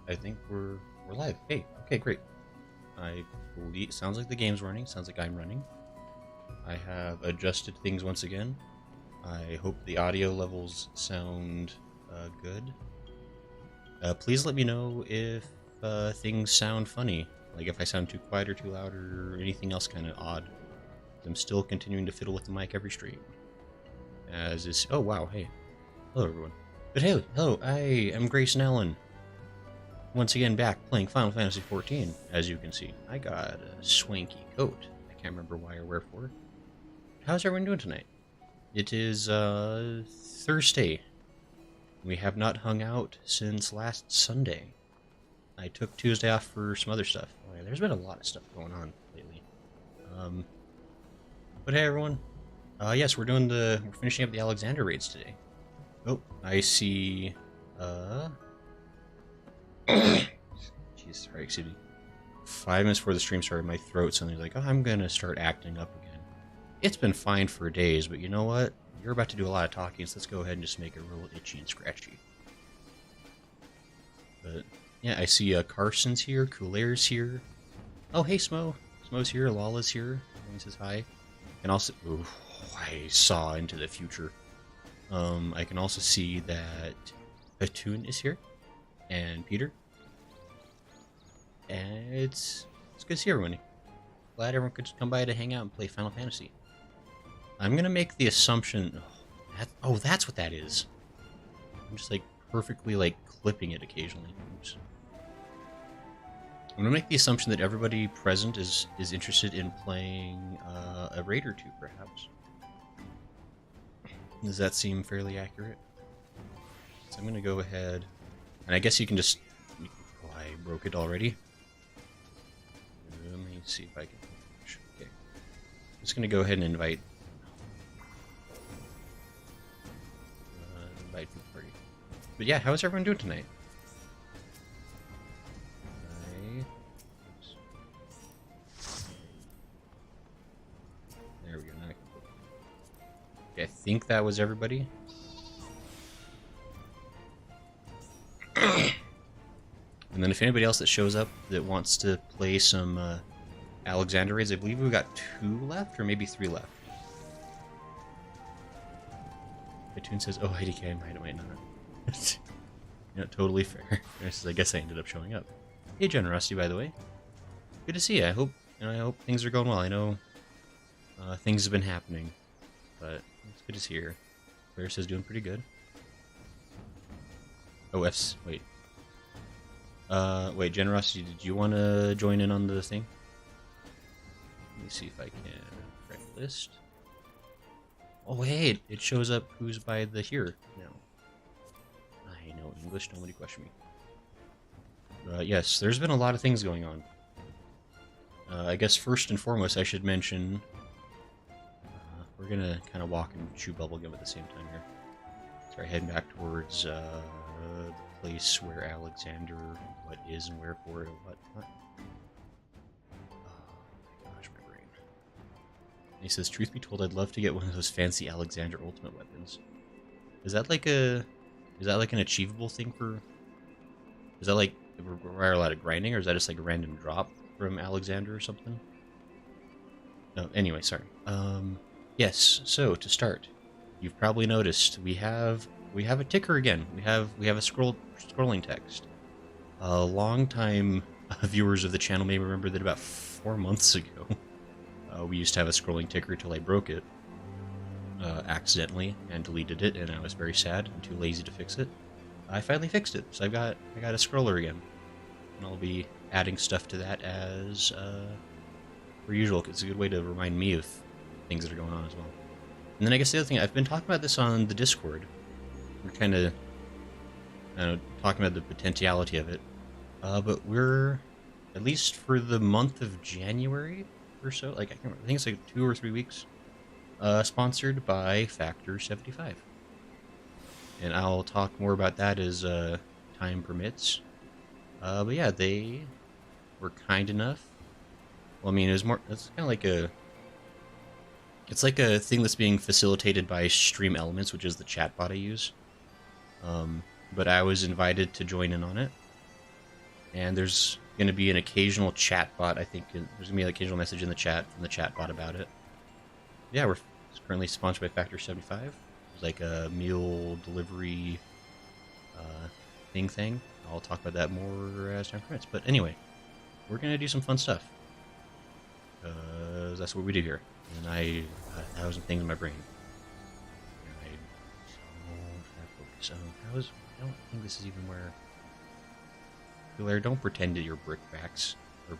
I think we're live. Hey, okay, great. I believe sounds like the game's running. Sounds like I'm running. I have adjusted things once again. I hope the audio levels sound good. Please let me know if things sound funny, like if I sound too quiet or too loud or anything else kind of odd. I'm still continuing to fiddle with the mic every stream. As is, oh wow, hey, hello everyone. But hey, hello, I am Grayson Allen. Once again back playing Final Fantasy XIV. As you can see, I got a swanky coat. I can't remember why or wherefore. How's everyone doing tonight? It is Thursday. We have not hung out since last Sunday. I took Tuesday off for some other stuff. Oh, yeah, there's been a lot of stuff going on lately. But hey everyone. Yes, we're finishing up the Alexander raids today. Oh, I see jeez, sorry, excuse me. 5 minutes before the stream started, my throat suddenly like, oh, I'm gonna start acting up again. It's been fine for days, but you know what? You're about to do a lot of talking, so let's go ahead and just make it real itchy and scratchy. But yeah, I see Carson's here, Coulair's here. Oh, hey Smo. Smo's here, Lala's here. He says hi. And also, ooh, I saw into the future. I can also see that Batoon is here, and Peter. And it's good to see everyone. Glad everyone could come by to hang out and play Final Fantasy. I'm gonna make the assumption. Oh, that's what that is. I'm just like perfectly like clipping it occasionally. Oops. I'm gonna make the assumption that everybody present is interested in playing a raid or two, perhaps. Does that seem fairly accurate? So I'm gonna go ahead, and I guess you can just. Oh, I broke it already. Let me see if I can. Okay, I'm just gonna go ahead and invite to the party. But yeah, how is everyone doing tonight? There we go. Now I can put... Okay, I think that was everybody. And then if anybody else that shows up that wants to play some Alexander raids, I believe we've got 2 left, or maybe 3 left. Batoon says, oh, IDK, I might not. Yeah, totally fair. I guess I ended up showing up. Hey, Generosity, by the way. Good to see you. I hope things are going well. I know things have been happening, but it's good to see you. Claire says doing pretty good. Oh, wait. Wait, Generosity, did you want to join in on the thing? Let me see if I can friend list. Oh, hey, it shows up who's by the here now. I know English, nobody question me. Yes, there's been a lot of things going on. I guess first and foremost, I should mention we're gonna kind of walk and chew bubblegum at the same time here. Start heading back towards the place where Alexander, what is and wherefore and what. Oh my gosh, my brain. And he says, truth be told, I'd love to get one of those fancy Alexander ultimate weapons. Is that like an achievable thing for... Is that like require a lot of grinding, or is that just like a random drop from Alexander or something? No, anyway, sorry. Yes, so to start, you've probably noticed we have a ticker again. We have a scrolling text. Long-time viewers of the channel may remember that about 4 months ago, we used to have a scrolling ticker till I broke it accidentally and deleted it, and I was very sad and too lazy to fix it. I finally fixed it, so I got a scroller again, and I'll be adding stuff to that as per usual. It's a good way to remind me of things that are going on as well. And then I guess the other thing, I've been talking about this on the Discord. We're kind of talking about the potentiality of it, but we're, at least for the month of January or so, like I can't remember, I think it's like 2 or 3 weeks, sponsored by Factor 75. And I'll talk more about that as time permits. But yeah, they were kind enough. Well, I mean, it's kind of like it's like a thing that's being facilitated by Stream Elements, which is the chatbot I use. But I was invited to join in on it. And there's going to be an occasional chat bot, I think. There's going to be an occasional message in the chat from the chat bot about it. Yeah, we're currently sponsored by FFXIV. It's like a meal delivery thing. I'll talk about that more as time permits. But anyway, we're going to do some fun stuff. That's what we do here. And I got 1,000 things in my brain. And I don't think this is even where... Blair, don't pretend that you're brickbacks. Or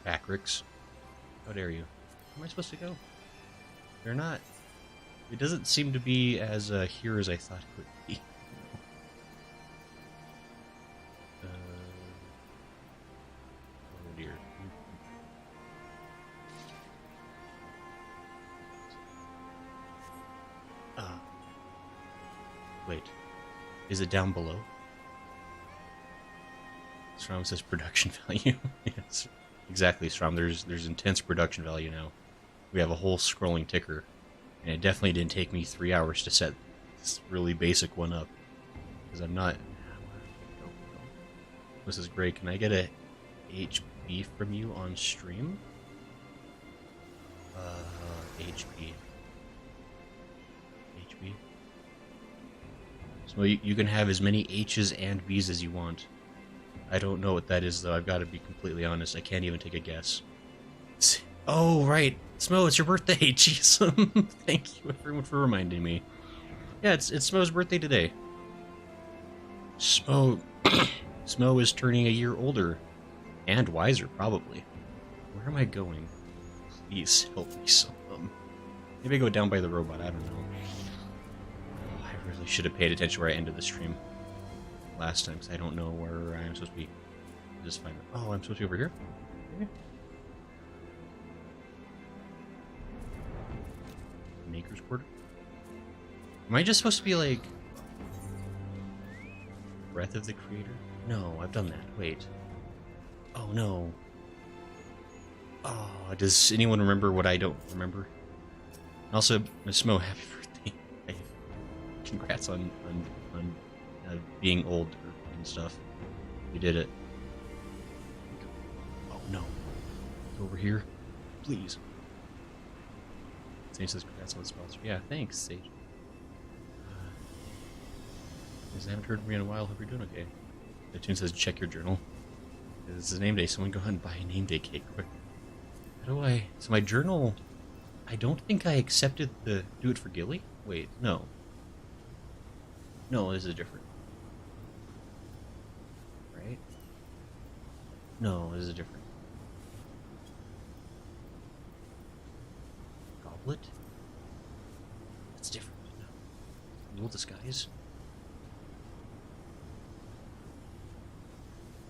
backricks. How dare you? Where am I supposed to go? They're not... It doesn't seem to be as here as I thought it would be. Oh dear. Wait. Is it down below? Strom says production value. Yes. Exactly, Strom. There's intense production value now. We have a whole scrolling ticker. And it definitely didn't take me 3 hours to set this really basic one up. Because I'm not... This is great. Can I get a HP from you on stream? HP. HP. So you can have as many H's and B's as you want. I don't know what that is, though. I've got to be completely honest. I can't even take a guess. Oh, right. Smo, it's your birthday. Jeez. Thank you, everyone, for reminding me. Yeah, it's Smo's birthday today. Smo is turning a year older. And wiser, probably. Where am I going? Please help me, some. Maybe I go down by the robot. I don't know. Oh, I really should have paid attention where I ended the stream last time, because I don't know where I'm supposed to be. Just find it. Oh, I'm supposed to be over here? Okay. Maker's Quarter? Am I just supposed to be like... Breath of the Creator? No, I've done that. Wait. Oh, no. Oh, does anyone remember what I don't remember? Also, Miss Smo, happy birthday. Congrats on being old and stuff. You did it. Oh, no. Go over here. Please. Sage says congrats on the sponsor. Yeah, thanks, Sage. I haven't heard from you in a while. Hope you're doing okay. The tune says check your journal. This is name day. Someone go ahead and buy a name day cake quick. How do I... So my journal... I don't think I accepted the do it for Gilly? Wait, no. No, this is different. Right? No, this is different. Goblet? That's different. No. Dual disguise?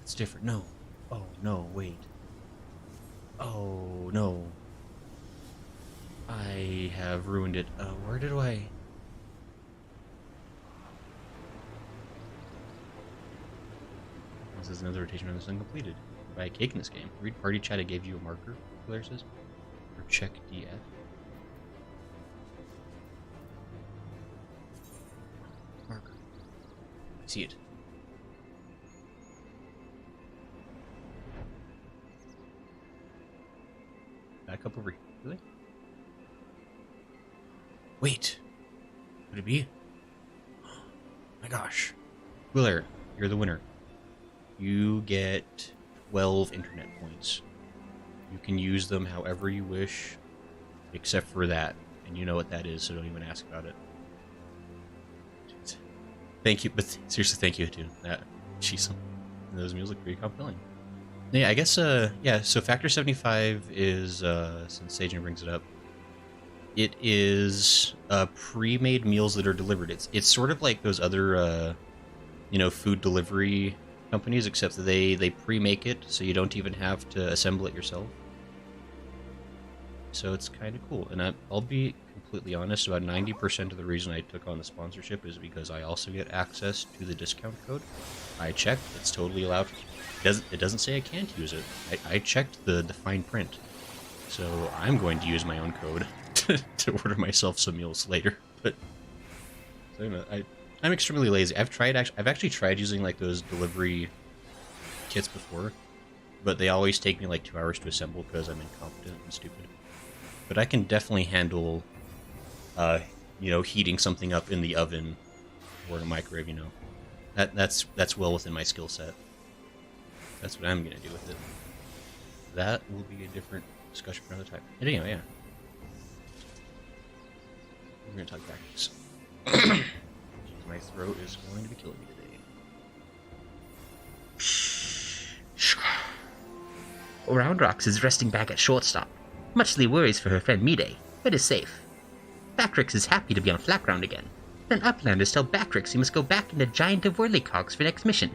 It's different. No. Oh, no, wait. Oh, no. I have ruined it. Where did I... This is another rotation on this uncompleted. Buy a cake in this game. Read party chat. I gave you a marker, Claire says. Or check DF. Marker. I see it. Back up over here. Really? Wait. Could it be? Oh my gosh. Willer, you're the winner. You get 12 internet points. You can use them however you wish, except for that. And you know what that is, so don't even ask about it. Thank you, but seriously, thank you, dude. Jeez, those meals look pretty compelling. Yeah, I guess, yeah, so FFXIV is, since Sajin brings it up, it is pre-made meals that are delivered. It's sort of like those other, you know, food delivery companies, except that they pre-make it, so you don't even have to assemble it yourself. So it's kind of cool. And I'll be completely honest, about 90% of the reason I took on the sponsorship is because I also get access to the discount code. I checked, it's totally allowed. It doesn't say I can't use it. I checked the fine print. So I'm going to use my own code to order myself some meals later. But so, you know, I'm extremely lazy. I've actually tried using like those delivery kits before, but they always take me like 2 hours to assemble because I'm incompetent and stupid. But I can definitely handle, you know, heating something up in the oven or in a microwave, you know. That's well within my skill set. That's what I'm going to do with it. That will be a different discussion for another time. And anyway, yeah. We're going to talk tactics. My throat is going to be killing me today. Roundrocks is resting back at shortstop. Muchly worries for her friend Mide, but is safe. Backrix is happy to be on flat ground again. Then Uplanders tell Backrix he must go back into Giant of Whirlycogs for next mission.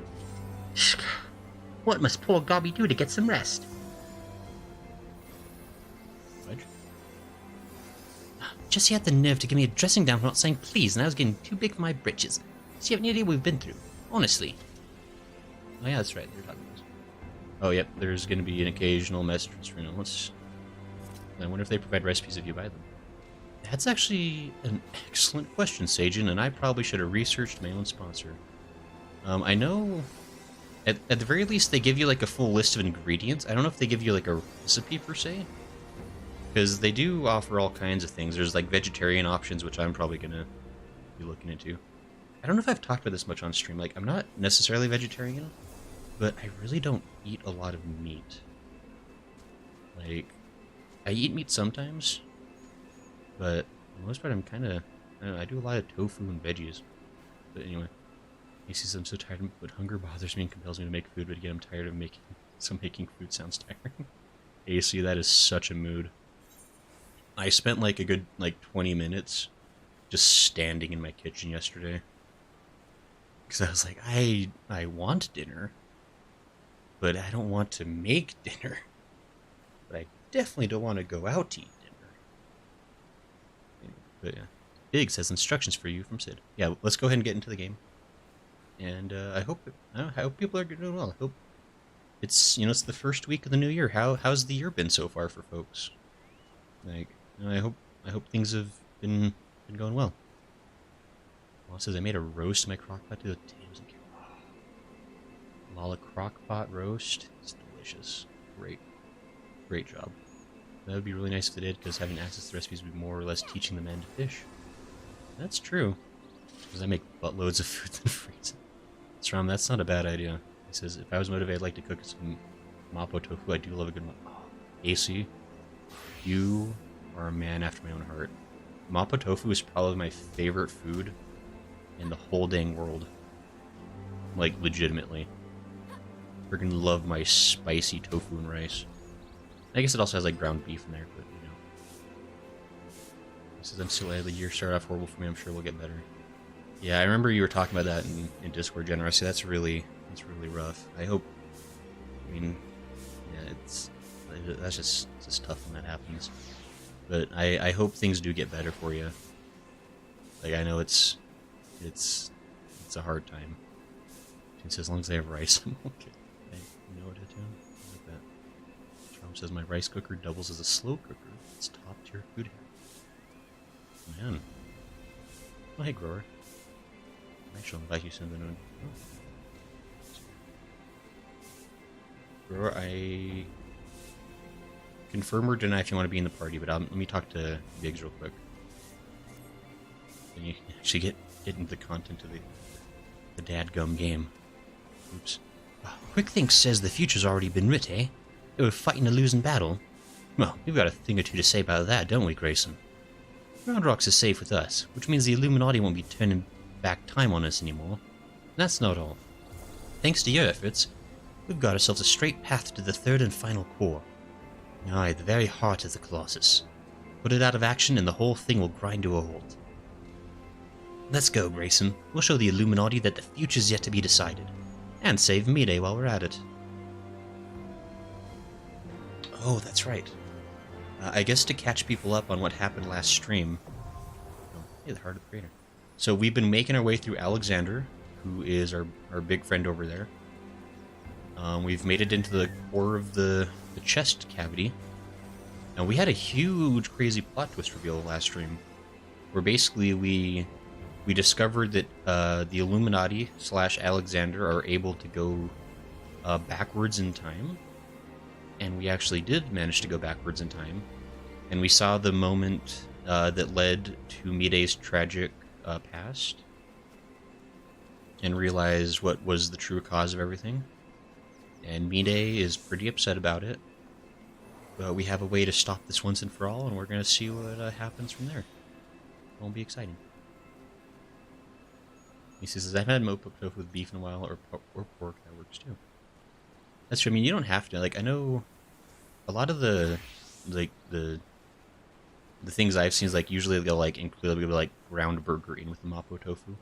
What must poor Gobby do to get some rest? Fudge? Jessie had the nerve to give me a dressing down for not saying please, and I was getting too big for my britches. So you have any idea what we've been through? Honestly. Oh yeah, that's right. They're talking about this. Oh yep, there's going to be an occasional message from notes. I wonder if they provide recipes if you buy them. That's actually an excellent question, Sajin, and I probably should have researched my own sponsor. I know, at the very least, they give you like a full list of ingredients. I don't know if they give you like a recipe per se, because they do offer all kinds of things. There's like vegetarian options, which I'm probably going to be looking into. I don't know if I've talked about this much on stream. Like, I'm not necessarily vegetarian, but I really don't eat a lot of meat. Like, I eat meat sometimes, but for the most part, I'm kind of, I don't know, I do a lot of tofu and veggies. But anyway, he says I'm so tired, but hunger bothers me and compels me to make food, but again, I'm tired of making, so making food sounds tiring. AC, that is such a mood. I spent like a good, 20 minutes just standing in my kitchen yesterday. Because I was like, I want dinner, but I don't want to make dinner. But I definitely don't want to go out to eat dinner. But yeah, Big says instructions for you from Sid. Yeah, let's go ahead and get into the game. And I hope people are doing well. I hope it's it's the first week of the new year. How's the year been so far for folks? Like, I hope things have been going well. Well, says I made a roast in my crockpot to the tams and Lala crockpot roast. It's delicious. Great job. That would be really nice if they did, because having access to the recipes would be more or less teaching the men to fish. That's true. Because I make buttloads of food and freeze it. Sram, that's not a bad idea. He says, if I was motivated, I'd like to cook some mapo tofu. I do love a good mapo. AC, you are a man after my own heart. Mapo tofu is probably my favorite food in the whole dang world. Like, legitimately. Freaking love my spicy tofu and rice. I guess it also has, like, ground beef in there, but, He says, I'm still out of the year. Started off horrible for me. I'm sure we'll get better. Yeah, I remember you were talking about that in Discord, Generosity. That's really rough. I hope, yeah, that's just tough when that happens. But I hope things do get better for you. Like, I know it's a hard time. Since as long as I have rice, I'm okay. I know what to do. I like that. Trump says my rice cooker doubles as a slow cooker. It's top tier food here. Man. Oh, hey, Grower. I shall invite you soon. Grower, I confirm or deny if you want to be in the party, but let me talk to Biggs real quick. Then you can actually get into the content of the dadgum game. Oops. Quick Think says the future's already been writ, eh? They were fighting a losing battle. Well, we've got a thing or two to say about that, don't we, Grayson? Roundrocks is safe with us, which means the Illuminati won't be turning back time on us anymore. That's not all. Thanks to your efforts, we've got ourselves a straight path to the third and final core. Aye, the very heart of the Colossus. Put it out of action and the whole thing will grind to a halt. Let's go, Grayson. We'll show the Illuminati that the future's yet to be decided. And save Mide while we're at it. Oh, that's right. I guess to catch people up on what happened last stream... Oh, hey, the Heart of the Creator. So we've been making our way through Alexander, who is our big friend over there. We've made it into the core of the chest cavity. And we had a huge, crazy plot twist reveal last stream. Where basically we discovered that the Illuminati / Alexander are able to go backwards in time, and we actually did manage to go backwards in time, and we saw the moment that led to Midei's tragic past, and realized what was the true cause of everything. And Midei is pretty upset about it, but we have a way to stop this once and for all, and we're going to see what happens from there. It won't be exciting. He says, I've had mopo tofu with beef in a while, or pork, that works too. That's true. I mean, you don't have to. Like, I know a lot of the things I've seen is, like, usually they'll, like, include, like, ground burger in with the mapo tofu.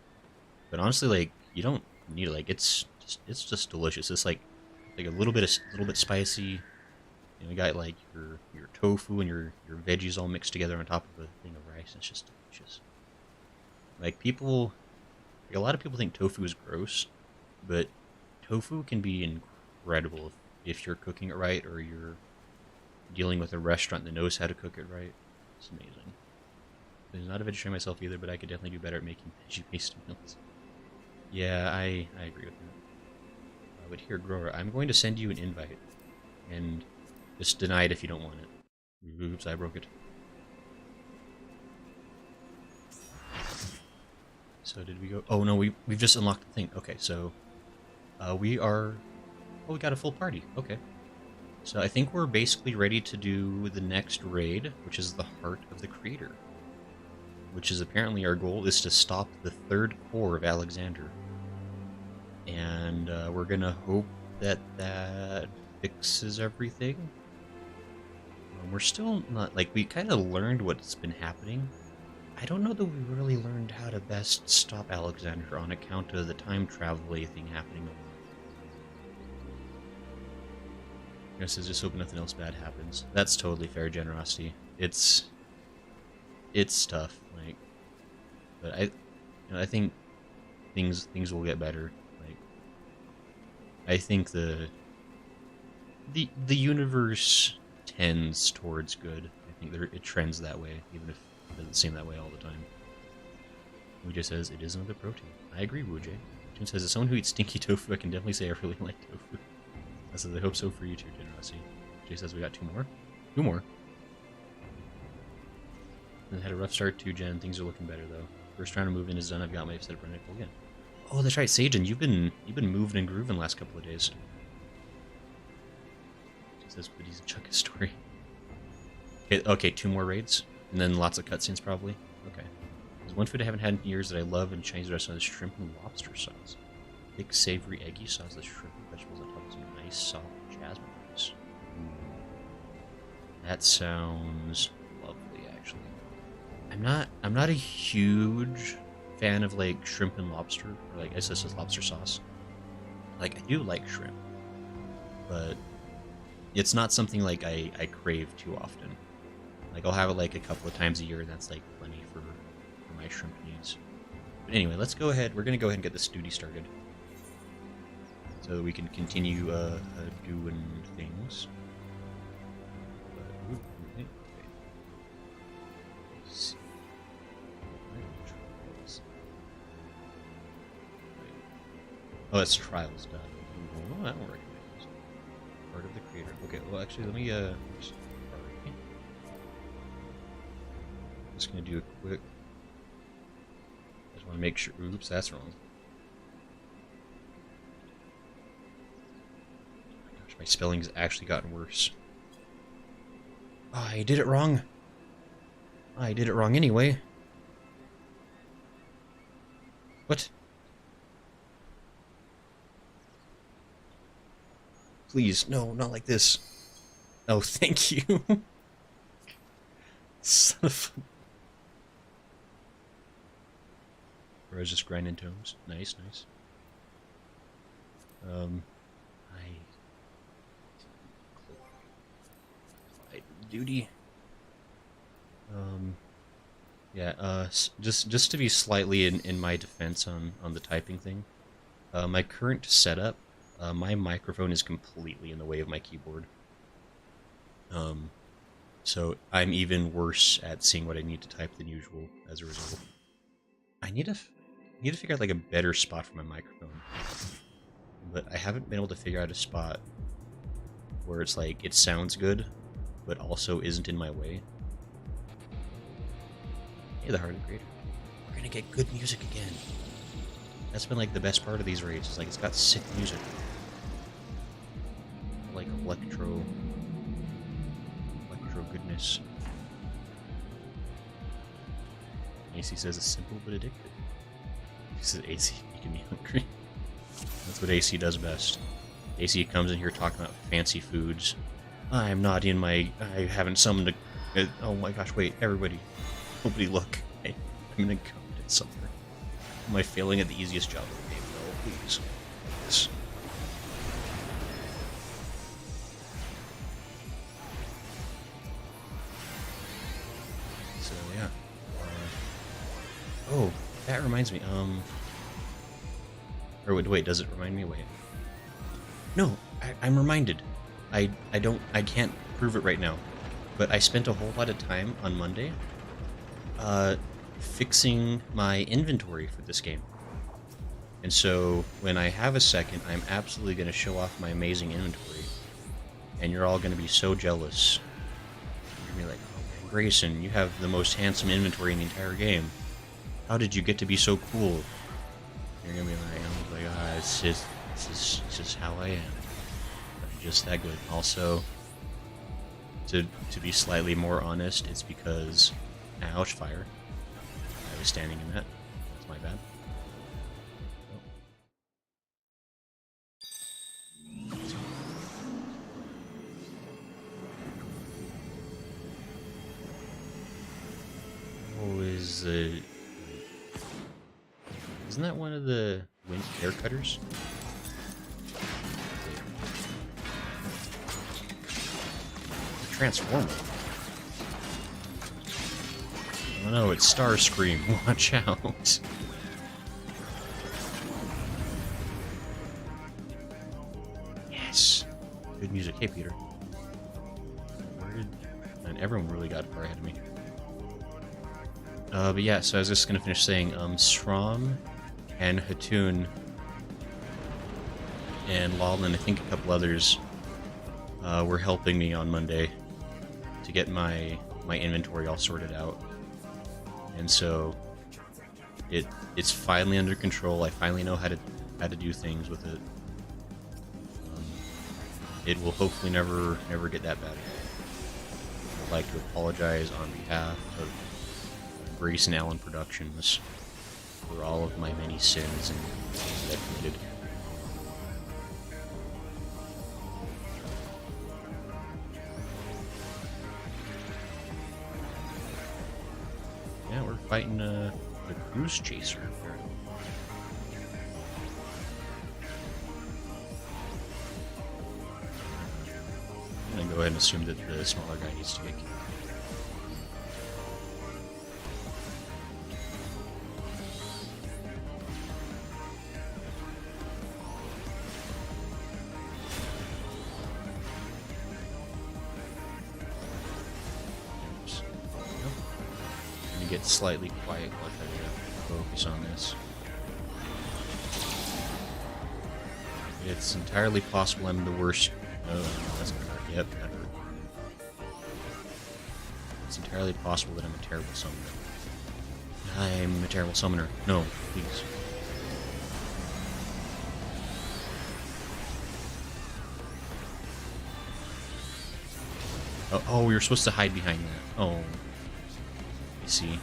But honestly, like, you don't need it. Like, it's just delicious. It's, like a little bit spicy. You got, like, your tofu and your veggies all mixed together on top of a thing of rice. It's just delicious. Like, people... Like, a lot of people think tofu is gross, but tofu can be incredible if you're cooking it right, or you're dealing with a restaurant that knows how to cook it right. It's amazing. I'm not a vegetarian myself either, but I could definitely do better at making veggie-based meals. Yeah, I agree with that. But here, Grower, I'm going to send you an invite, and just deny it if you don't want it. Oops, I broke it. So did we go? Oh no, we've just unlocked the thing. Okay, so we are. Oh, we got a full party. Okay, so I think we're basically ready to do the next raid, which is the Heart of the Creator, which is apparently our goal is to stop the third core of Alexander, and we're gonna hope that fixes everything. We're still not, like, we kind of learned what's been happening. I don't know that we really learned how to best stop Alexander on account of the time travel-y thing happening. I guess just hope nothing else bad happens. That's totally fair generosity. It's tough, like, but I think things will get better. Like, I think the universe tends towards good. I think it trends that way, even if it doesn't seem that way all the time. Wuja says, it is another protein. I agree, Wuja. Jim says, as someone who eats stinky tofu, I can definitely say I really like tofu. I says, I hope so for you too, Generosity. Jay says, we got 2 more. 2 more. And had a rough start too, Jen. Things are looking better, though. First round of moving is done. I've got my setup ready again. Oh, that's right, Sajin. You've been moving and grooving the last couple of days. She says, but he's a chunk of story. Okay, 2 more raids. And then lots of cutscenes, probably. Okay. There's one food I haven't had in years that I love in Chinese restaurants is shrimp and lobster sauce. Thick, savory, eggy sauce with shrimp and vegetables on top of some nice, soft jasmine rice. That sounds lovely, actually. I'm not a huge fan of, like, shrimp and lobster, or, like, I guess this is lobster sauce. Like, I do like shrimp, but it's not something, like, I crave too often. Like, I'll have it, like, a couple of times a year, and that's, like, plenty for my shrimp needs. But anyway, let's go ahead. We're going to go ahead and get this duty started, so that we can continue doing things. But, okay. Let's see. Oh, that's trials done. Oh, that won't recognize. Part of the creator. Okay, well, actually, let me, just gonna do a quick. I just want to make sure. Oops, that's wrong. Oh my gosh, my spelling's actually gotten worse. Oh, I did it wrong. I did it wrong anyway. What? Please, no, not like this. Oh, thank you. Son of a... Or I was just grinding tomes. Nice, nice. I duty. Yeah. Just to be slightly in my defense on the typing thing. My current setup, my microphone is completely in the way of my keyboard. So I'm even worse at seeing what I need to type than usual as a result. I need to figure out, like, a better spot for my microphone. but I haven't been able to figure out a spot where it's like, it sounds good, but also isn't in my way. Hey, the Heart of Greater. We're gonna get good music again. That's been like the best part of these raids. It's like, it's got sick music. Like electro goodness. AC says it's simple but addictive. He says AC making me hungry. That's what AC does best. AC comes in here talking about fancy foods. I'm not in my... I haven't summoned a... Oh my gosh, wait, everybody. Nobody look. Hey, I'm gonna go at somewhere. Am I failing at the easiest job of the game? No, please. Yes. So, yeah. Oh, that reminds me, Or wait, does it remind me? Wait. No, I'm reminded. I can't prove it right now. But I spent a whole lot of time on Monday, fixing my inventory for this game. And so, when I have a second, I'm absolutely going to show off my amazing inventory. And you're all going to be so jealous. You're going to be like, oh man, Grayson, you have the most handsome inventory in the entire game. How did you get to be so cool? You're going to be like, it's just how I am. I'm just that good. Also, to be slightly more honest, it's because, ouch, fire. I was standing in that. That's my bad. Oh, isn't that one of the wind air cutters? Transformer. Oh no, it's Starscream. Watch out. Yes. Good music. Hey, Peter. And everyone really got far ahead of me. But yeah, so I was just gonna finish saying, Strom and Hatun and Lal and I think a couple others were helping me on Monday to get my inventory all sorted out. And so it's finally under control. I finally know how to do things with it. It will hopefully never get that bad. I'd like to apologize on behalf of Grace and Allen Productions for all of my many sins and that I've committed. Yeah, we're fighting the cruise chaser. I'm gonna go ahead and assume that the smaller guy needs to get killed. Get slightly quiet while I try to focus on this. It's entirely possible I'm the worst. Oh, no, that's not hurt. Yep, that hurt. It's entirely possible that I'm a terrible summoner. I'm a terrible summoner. No, please. Oh, we were supposed to hide behind that. Oh. See.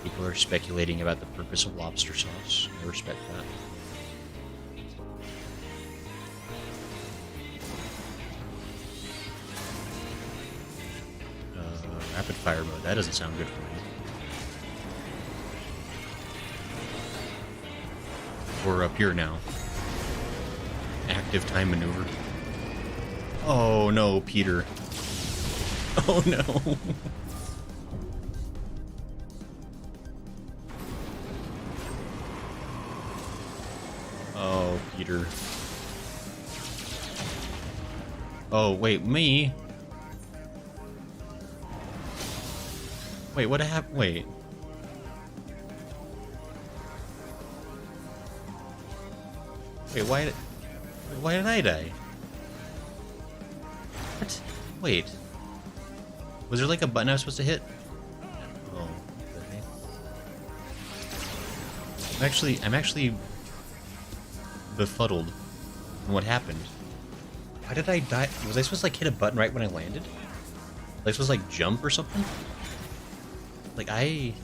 People are speculating about the purpose of lobster sauce. I respect that. Rapid fire mode. That doesn't sound good for me. We're up here now. Active time maneuver. Oh no, Peter. Oh no. Oh, Peter. Oh, wait, me? Wait, what happened? Wait. Wait, why did I die? What? Wait. Was there like a button I was supposed to hit? Oh, okay. I'm actually befuddled on what happened. Why did I die? Was I supposed to like hit a button right when I landed? Was I supposed to like jump or something? Like I'm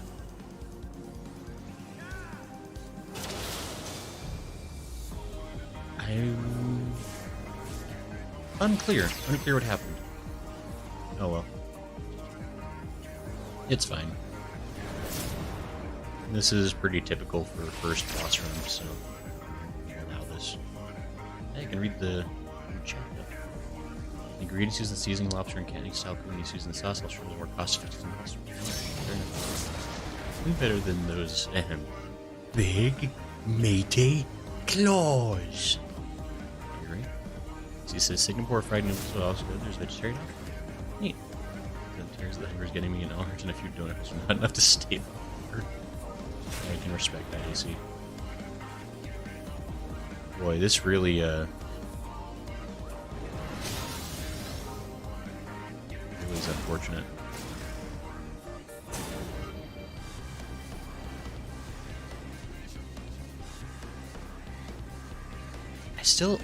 unclear what happened. Oh well. It's fine. This is pretty typical for first boss run, so I'll allow this. I can read the chat. The ingredients used in seasoning lobster and canning style cookies used in sauce lobster is more cost effective than lobster. Way better than those big meaty claws. You're right. So he says Singapore fried noodles are also good. There's vegetarian. Neat. The tears of the hunger is getting me an orange and a few donuts. Not enough to stay longer. I can respect that, AC. Boy, this really is unfortunate.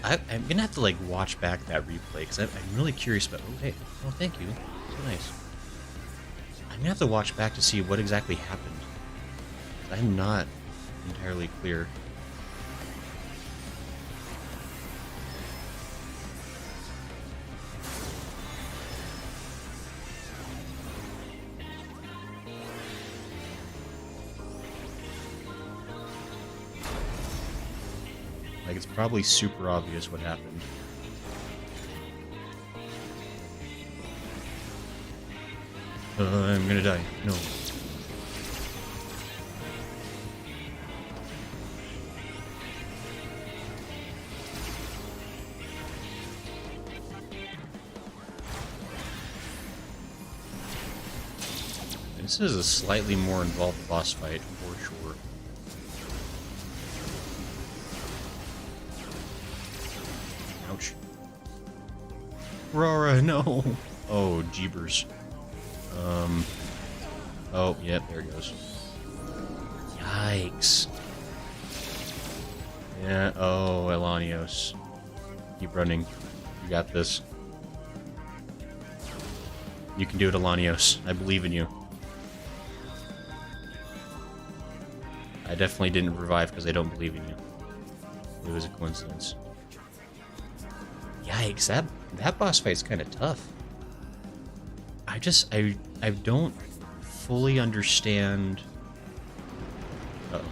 I'm gonna have to like watch back that replay because I'm really curious about. Oh hey, oh thank you, so nice. I'm gonna have to watch back to see what exactly happened. I'm not entirely clear. Like, it's probably super obvious what happened. I'm gonna die. No. This is a slightly more involved boss fight, for sure. Ouch. Rora, no! Oh, jeebers. Oh, yep, there it goes. Yikes. Yeah, oh, Elanios. Keep running. You got this. You can do it, Elanios. I believe in you. I definitely didn't revive because I don't believe in you. It was a coincidence. Yikes, that boss fight's kind of tough. I don't fully understand. Uh-oh.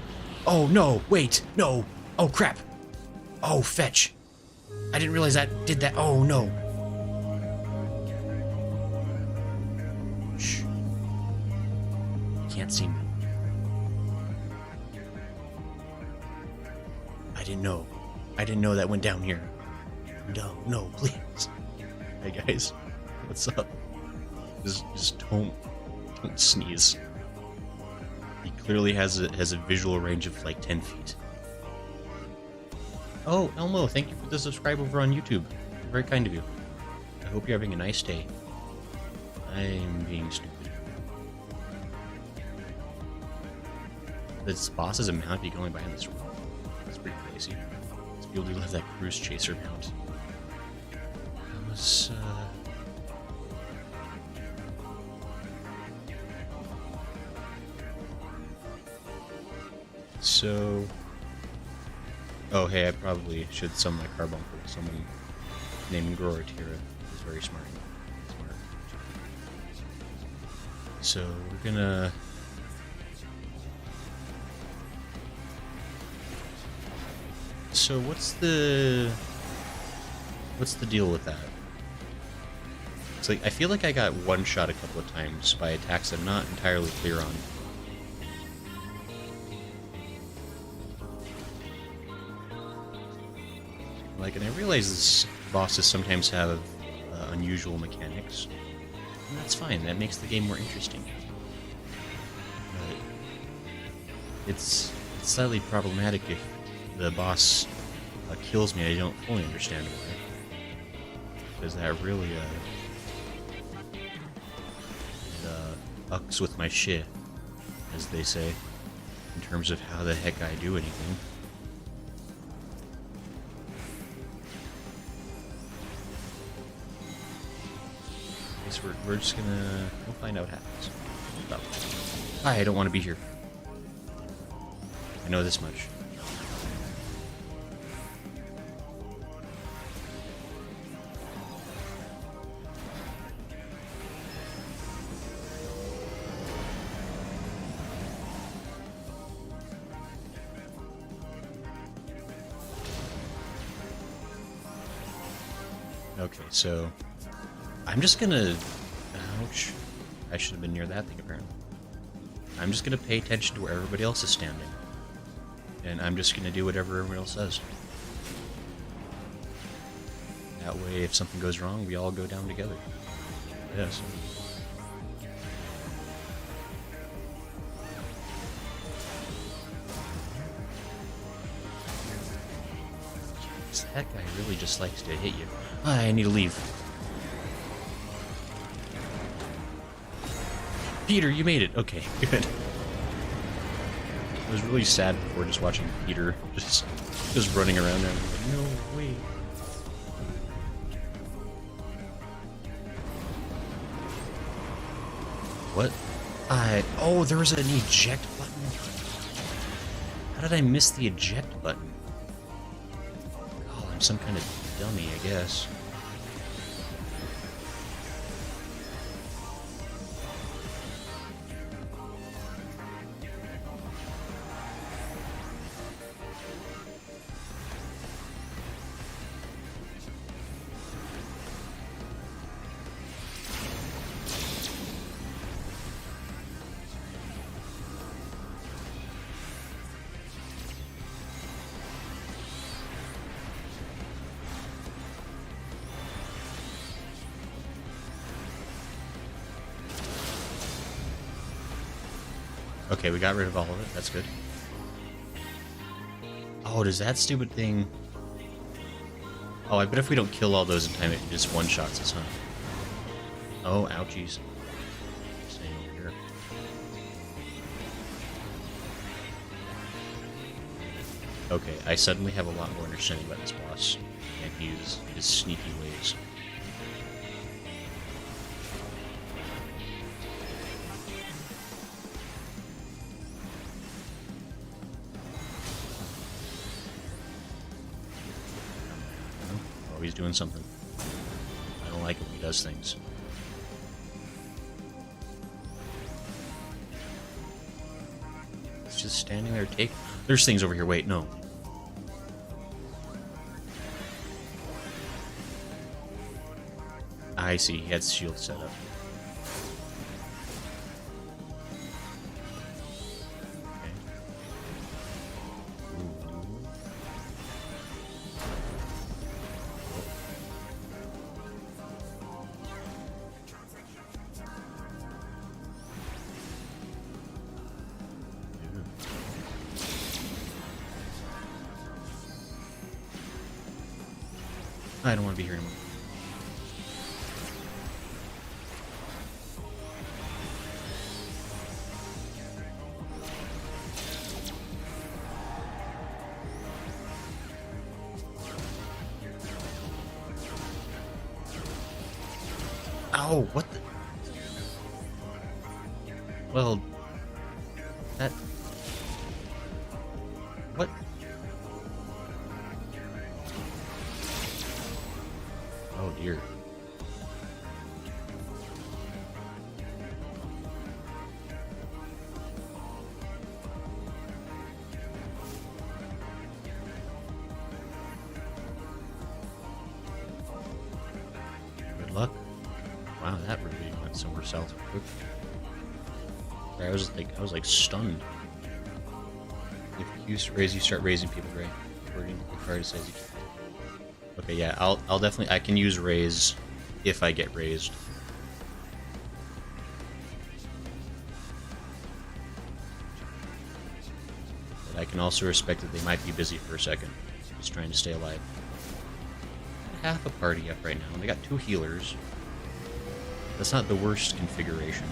Oh no, wait, no. Oh crap. Oh fetch. I didn't realize that did that. Oh no. Shh. You can't see me. I didn't know. I didn't know that went down here. No, please. Hey guys, what's up? Just don't sneeze. He clearly has a visual range of like 10 feet. Oh, Elmo, thank you for the subscribe over on YouTube. Very kind of you. I hope you're having a nice day. I'm being stupid. This boss is a mount be going behind this room. That's pretty crazy. These people do love that cruise chaser mount. That was so. Oh, hey, I probably should summon my carbuncle. Someone named Groratira is very smart. So we're gonna. So what's the deal with that? It's like I feel like I got one shot a couple of times by attacks I'm not entirely clear on. Like, and I realize bosses sometimes have unusual mechanics. And that's fine, that makes the game more interesting. But it's slightly problematic if the boss kills me and I don't fully understand why. Because that really fucks with my shit, as they say, in terms of how the heck I do anything. I guess we're just gonna... we'll find out what happens. Probably. Hi, I don't want to be here. I know this much. Okay, so I'm just gonna... ouch. I should have been near that thing, apparently. I'm just gonna pay attention to where everybody else is standing. And I'm just gonna do whatever everyone else says. That way, if something goes wrong, we all go down together. Yes. That guy really just likes to hit you. I need to leave. Peter, you made it. Okay, good. I was really sad before just watching Peter just running around there. I'm like, no way. What? Oh, there was an eject button. How did I miss the eject button? Oh, I'm some kind of dummy, I guess. Okay, we got rid of all of it. That's good. Oh, does that stupid thing... Oh, I bet if we don't kill all those in time, it just one-shots us, huh? Oh, ouchies. Staying over here. Okay, I suddenly have a lot more understanding about this boss and his sneaky ways. Oh, he's doing something. I don't like it when he does things. He's just standing there taking... There's things over here. Wait, no. I see. He had shield set up. I don't want to be here anymore. Ow, what the... Well... That... What? Oh dear. Good luck. Wow, that really went somewhere south quick. I was like stunned. If you use raise, you start raising people, right? According to the card, it says you can. Okay, yeah, I'll definitely, I can use raise if I get raised. But I can also respect that they might be busy for a second, just trying to stay alive. Half a party up right now, and they got 2 healers. That's not the worst configuration.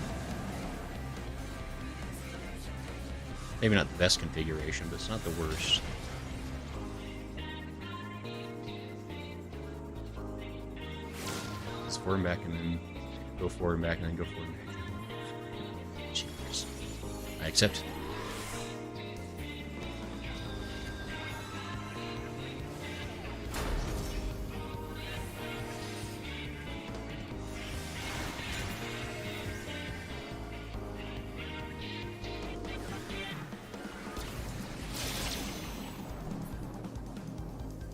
Maybe not the best configuration, but it's not the worst. Let's forward and back, and then go forward and back, and then go forward and back. Jeez. I accept.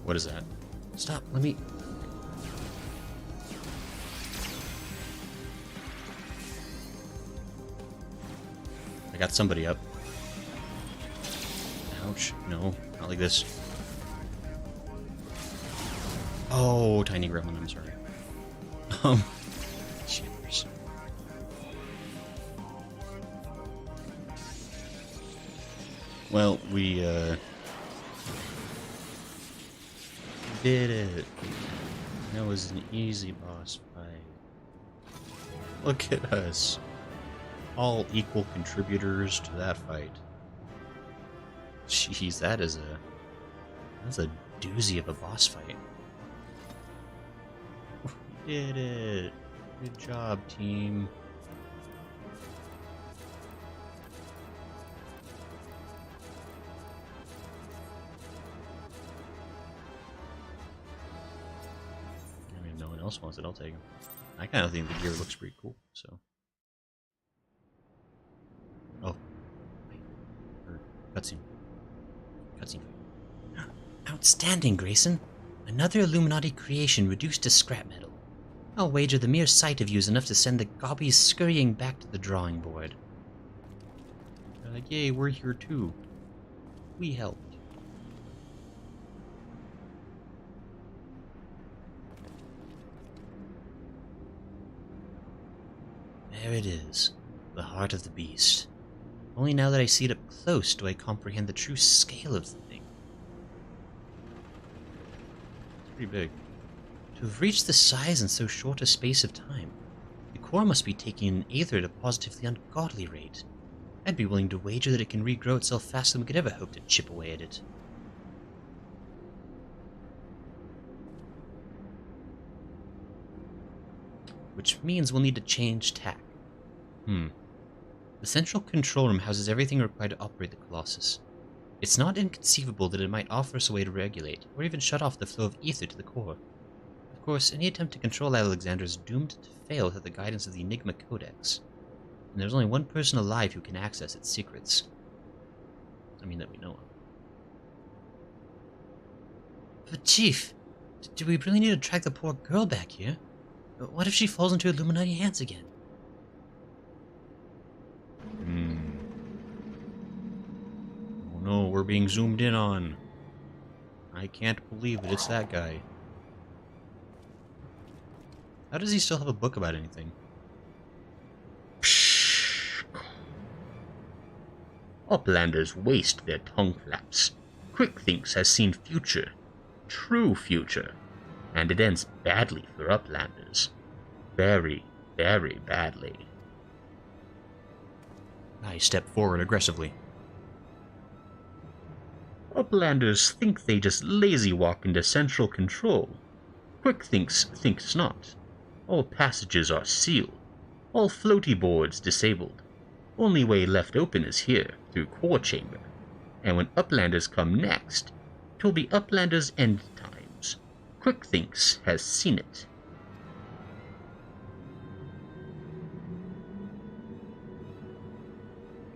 What is that? Stop, let me... I got somebody up. Ouch. No, not like this. Oh, tiny gremlin, I'm sorry. Cheers. Well, we, did it. That was an easy boss fight. Look at us. All equal contributors to that fight. Jeez, that's a doozy of a boss fight. We did it. Good job, team. Else wants it, I'll take him. I kind of think the gear looks pretty cool, so. Oh. Wait. Cutscene. Cutscene. Outstanding, Grayson. Another Illuminati creation reduced to scrap metal. I'll wager the mere sight of you is enough to send the gobbies scurrying back to the drawing board. They're like, yay, we're here too. We helped. There it is, the heart of the beast. Only now that I see it up close do I comprehend the true scale of the thing. It's pretty big. To have reached this size in so short a space of time, the core must be taking an aether at a positively ungodly rate. I'd be willing to wager that it can regrow itself faster than we could ever hope to chip away at it. Which means we'll need to change tack. The central control room houses everything required to operate the Colossus. It's not inconceivable that it might offer us a way to regulate, or even shut off the flow of ether to the core. Of course, any attempt to control Alexander is doomed to fail without the guidance of the Enigma Codex. And there's only one person alive who can access its secrets. I mean, that we know of. But Chief, do we really need to track the poor girl back here? What if she falls into Illuminati hands again? Oh no, we're being zoomed in on. I can't believe it, it's that guy. How does he still have a book about anything? Uplanders waste their tongue flaps. Quick Thinks has seen future. True future. And it ends badly for Uplanders. Very, very badly. I step forward aggressively. Uplanders think they just lazy walk into central control. Quick thinks not. All passages are sealed. All floaty boards disabled. Only way left open is here, through core chamber. And when Uplanders come next, 'twill be Uplanders' end times. Quick Thinks has seen it.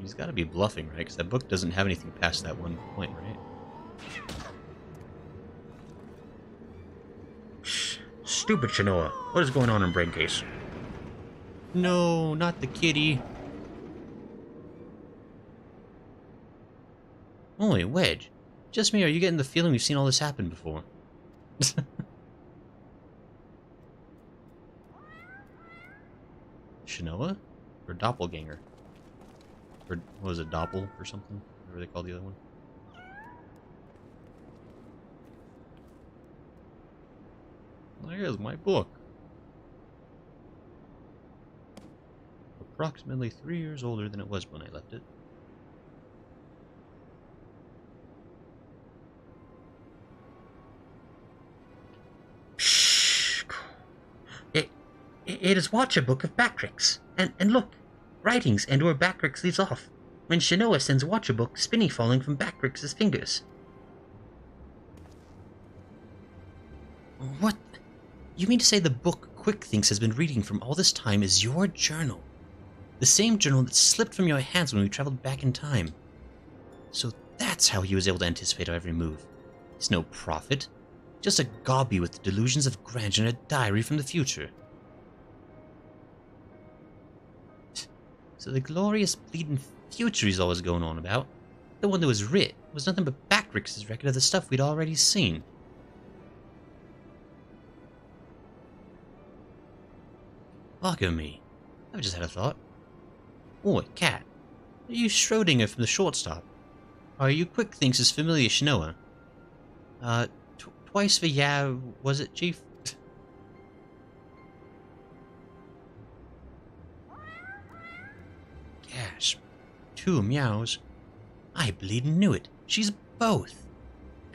He's got to be bluffing, right? Because that book doesn't have anything past that one point, right? Stupid Shanoa. What is going on in Braincase? No, not the kitty. Oh, wait, Wedge. Just me, or are you getting the feeling we've seen all this happen before? Shinoa? Or doppelganger? Or what was it, doppel or something? Whatever they call the other one. Here's my book. Approximately 3 years older than it was when I left it. It is Watcher Book of Backrix. And look, writings and where Backrix leaves off. When Shinoa sends Watcher Book, Spinny falling from Backrix's fingers. What? You mean to say the book Quick Thinks has been reading from all this time is your journal? The same journal that slipped from your hands when we traveled back in time. So that's how he was able to anticipate our every move. He's no prophet. Just a gobby with delusions of grandeur and a diary from the future. So the glorious bleeding future he's always going on about, the one that was writ, was nothing but Backrix's record of the stuff we'd already seen. Look at me. I've just had a thought. Oi, cat. Are you Schrodinger from the shortstop? Are you Quick Thinks' familiar Shinoa? Twice for yeah, was it, Chief? Gasp. 2 meows. I bleedin' knew it. She's both.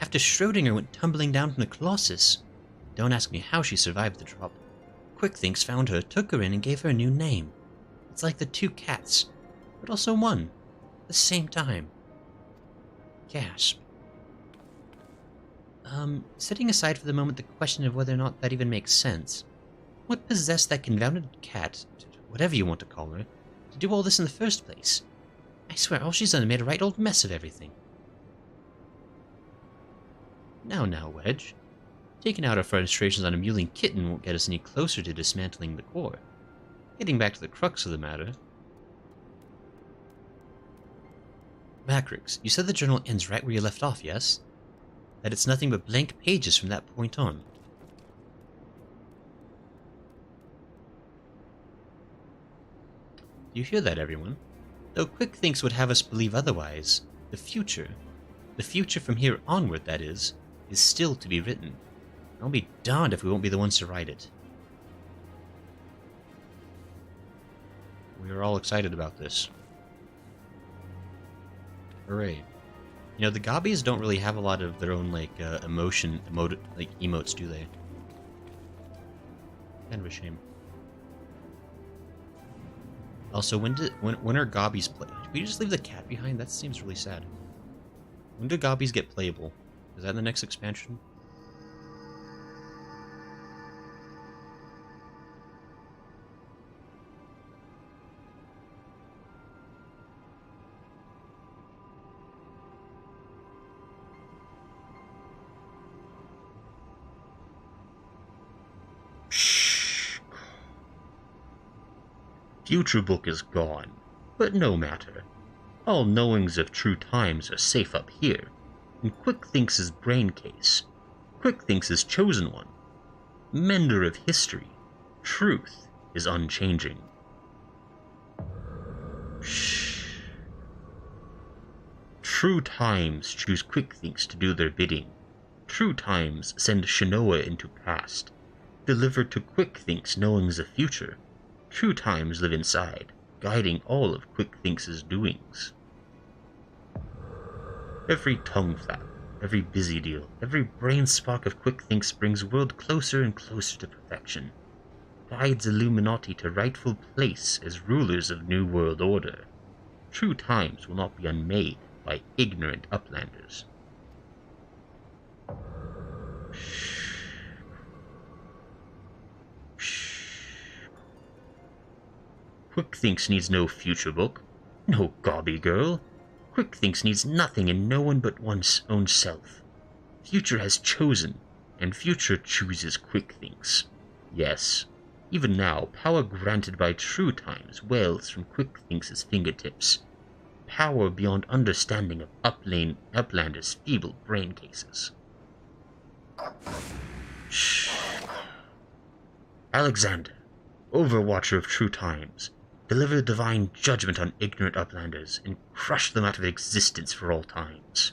After Schrodinger went tumbling down from the Colossus. Don't ask me how she survived the drop. Quick Thinks found her, took her in, and gave her a new name. It's like the 2 cats, but also one, at the same time. Gasp. Setting aside for the moment the question of whether or not that even makes sense, what possessed that confounded cat, whatever you want to call her, to do all this in the first place? I swear all she's done is made a right old mess of everything. Now, Wedge. Taking out our frustrations on a mewling kitten won't get us any closer to dismantling the core. Getting back to the crux of the matter. Backrix, you said the journal ends right where you left off, yes? That it's nothing but blank pages from that point on. Do you hear that, everyone? Though Quick Thinks would have us believe otherwise, the future from here onward, that is still to be written. I'll be darned if we won't be the ones to write it. We are all excited about this. Hooray. You know, the Gobbies don't really have a lot of their own, like, emotes, do they? Kind of a shame. Also, when are Gobbies play? Did we just leave the cat behind? That seems really sad. When do Gobbies get playable? Is that in the next expansion? Future Book is gone, but no matter. All knowings of true times are safe up here, in Quick Thinks' brain case. Quick Thinks' chosen one. Mender of history. Truth is unchanging. Shh. True times choose Quick Thinks to do their bidding. True times send Shinoa into past, deliver to Quick Thinks knowings of future. True times live inside, guiding all of Quick Thinks' doings. Every tongue flap, every busy deal, every brain spark of Quick Thinks brings world closer and closer to perfection, guides Illuminati to rightful place as rulers of New World Order. True times will not be unmade by ignorant uplanders. Quick Thinks needs no future book, no gobby girl. Quick Thinks needs nothing and no one but one's own self. Future has chosen, and future chooses Quick Thinks. Yes, even now, power granted by true times wells from Quick Thinks' fingertips. Power beyond understanding of Uplanders' feeble brain cases. Shh. Alexander, Overwatcher of true times, deliver divine judgment on ignorant uplanders, and crush them out of existence for all times.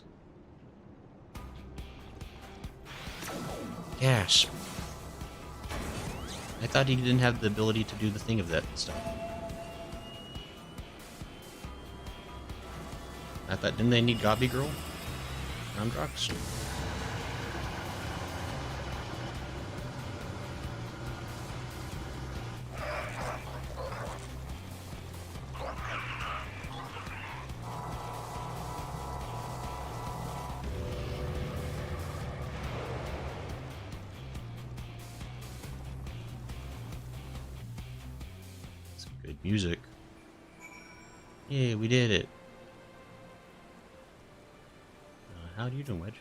Gasp. I thought he didn't have the ability to do the thing of that stuff. I thought, didn't they need Gobby Girl? Roundrox? Some good music. Yeah, we did it. How are you doing, Wedge?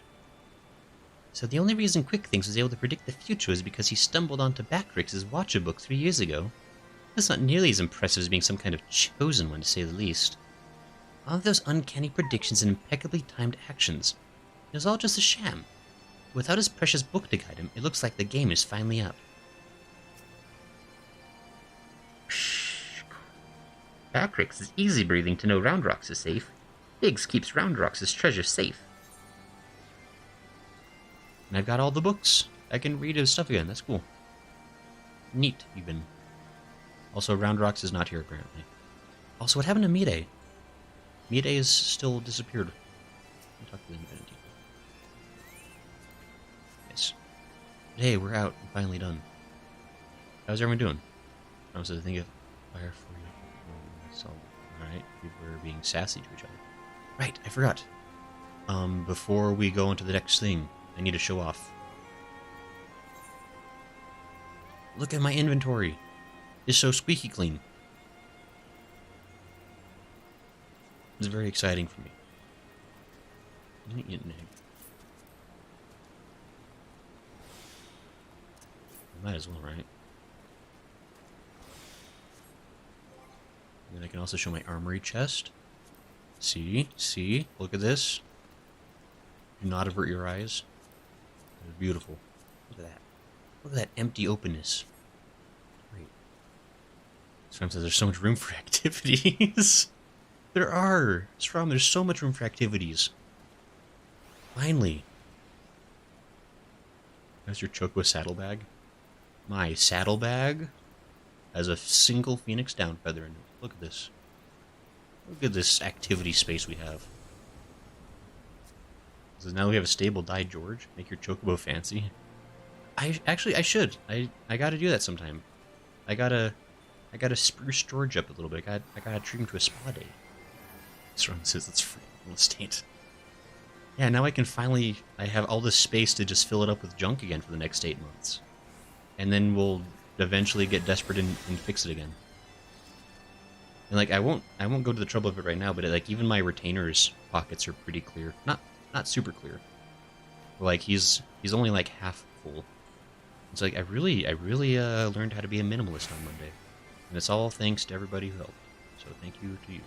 So the only reason Quick Thinks was able to predict the future is because he stumbled onto Backrix's Watcher book 3 years ago. That's not nearly as impressive as being some kind of chosen one, to say the least. All of those uncanny predictions and impeccably timed actions. It was all just a sham. Without his precious book to guide him, it looks like the game is finally up. Psh. Backrix is easy breathing to know Roundrox is safe. Biggs keeps Roundrox's treasure safe. And I've got all the books. I can read his stuff again. That's cool. Neat, even. Also, Roundrox is not here, apparently. Also, what happened to Mide? Mide is still disappeared. I'll talk to them in a minute. Yes. But hey, we're out. We're finally done. How's everyone doing? I was thinking of fire for you. So, alright, people are being sassy to each other. Right, I forgot. Before we go into the next thing, I need to show off. Look at my inventory. It's so squeaky clean. It's very exciting for me. I'm gonna eat an egg. I might as well, right? And then I can also show my armory chest. See? Look at this. Do not avert your eyes. It's beautiful. Look at that. Look at that empty openness. Great. Strom says there's so much room for activities. There are. Strom, there's so much room for activities. Finally. There's your Chocobo saddlebag. My saddlebag has a single Phoenix down feather in it. Look at this. Look at this activity space we have. So now we have a stable Die George. Make your Chocobo fancy. I should. I gotta do that sometime. I gotta spruce George up a little bit. I gotta treat him to a spa day. Strom says it's free real estate. Yeah, now I can finally. I have all this space to just fill it up with junk again for the next 8 months, and then we'll eventually get desperate and fix it again. And like I won't go to the trouble of it right now, but like even my retainer's pockets are pretty clear. Not super clear. Like he's only like half full. It's like I really learned how to be a minimalist on Monday, and it's all thanks to everybody who helped. So thank you to you.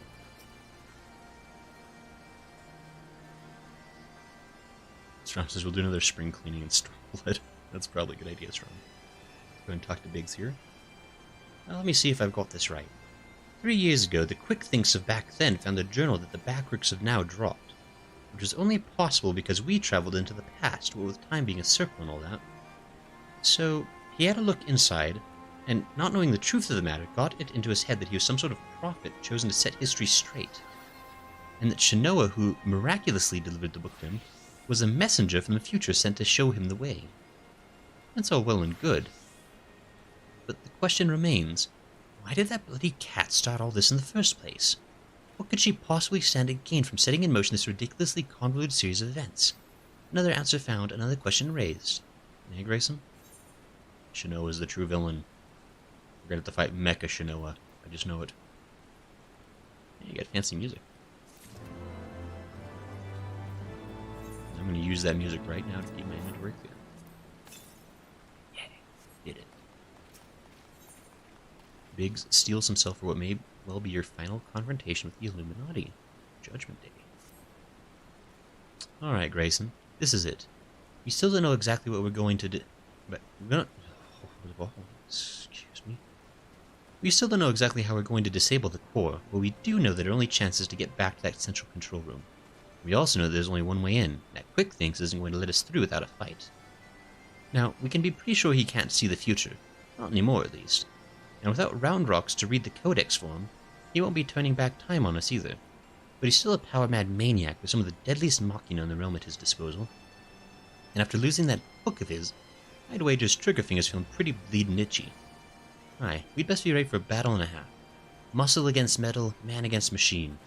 Strom says we'll do another spring cleaning and store blood. That's probably a good idea, Strom. Let's go and talk to Biggs here. Now, let me see if I've got this right. 3 years ago, the Quick Thinks of back then found a journal that the Backrix have now dropped, which was only possible because we traveled into the past, what with time being a circle and all that. So, he had a look inside, and not knowing the truth of the matter, got it into his head that he was some sort of prophet chosen to set history straight, and that Shanoa, who miraculously delivered the book to him, was a messenger from the future sent to show him the way. That's all well and good. But the question remains, why did that bloody cat start all this in the first place? What could she possibly stand to gain from setting in motion this ridiculously convoluted series of events? Another answer found, another question raised. Hey, Grayson? Shanoa is the true villain. We're gonna have to fight Mecha Shanoa. I just know it. Yeah, you got fancy music. I'm going to use that music right now to keep my inventory clear. Yeah, did it. Biggs steals himself for what may well be your final confrontation with the Illuminati. Judgment Day. Alright, Grayson. This is it. We still don't know exactly what we're going to do, but we're gonna... excuse me. We still don't know exactly how we're going to disable the core, but we do know that our only chance is to get back to that central control room. We also know that there's only one way in, and that Quick Thinks isn't going to let us through without a fight. Now, we can be pretty sure he can't see the future. Not anymore, at least. And without Round Rocks to read the Codex for him, he won't be turning back time on us either. But he's still a power-mad maniac with some of the deadliest machina in the realm at his disposal. And after losing that book of his, I'd wager his trigger finger's feeling pretty bleedin' itchy. Aye, we'd best be ready for a battle and a half. Muscle against metal, man against machine.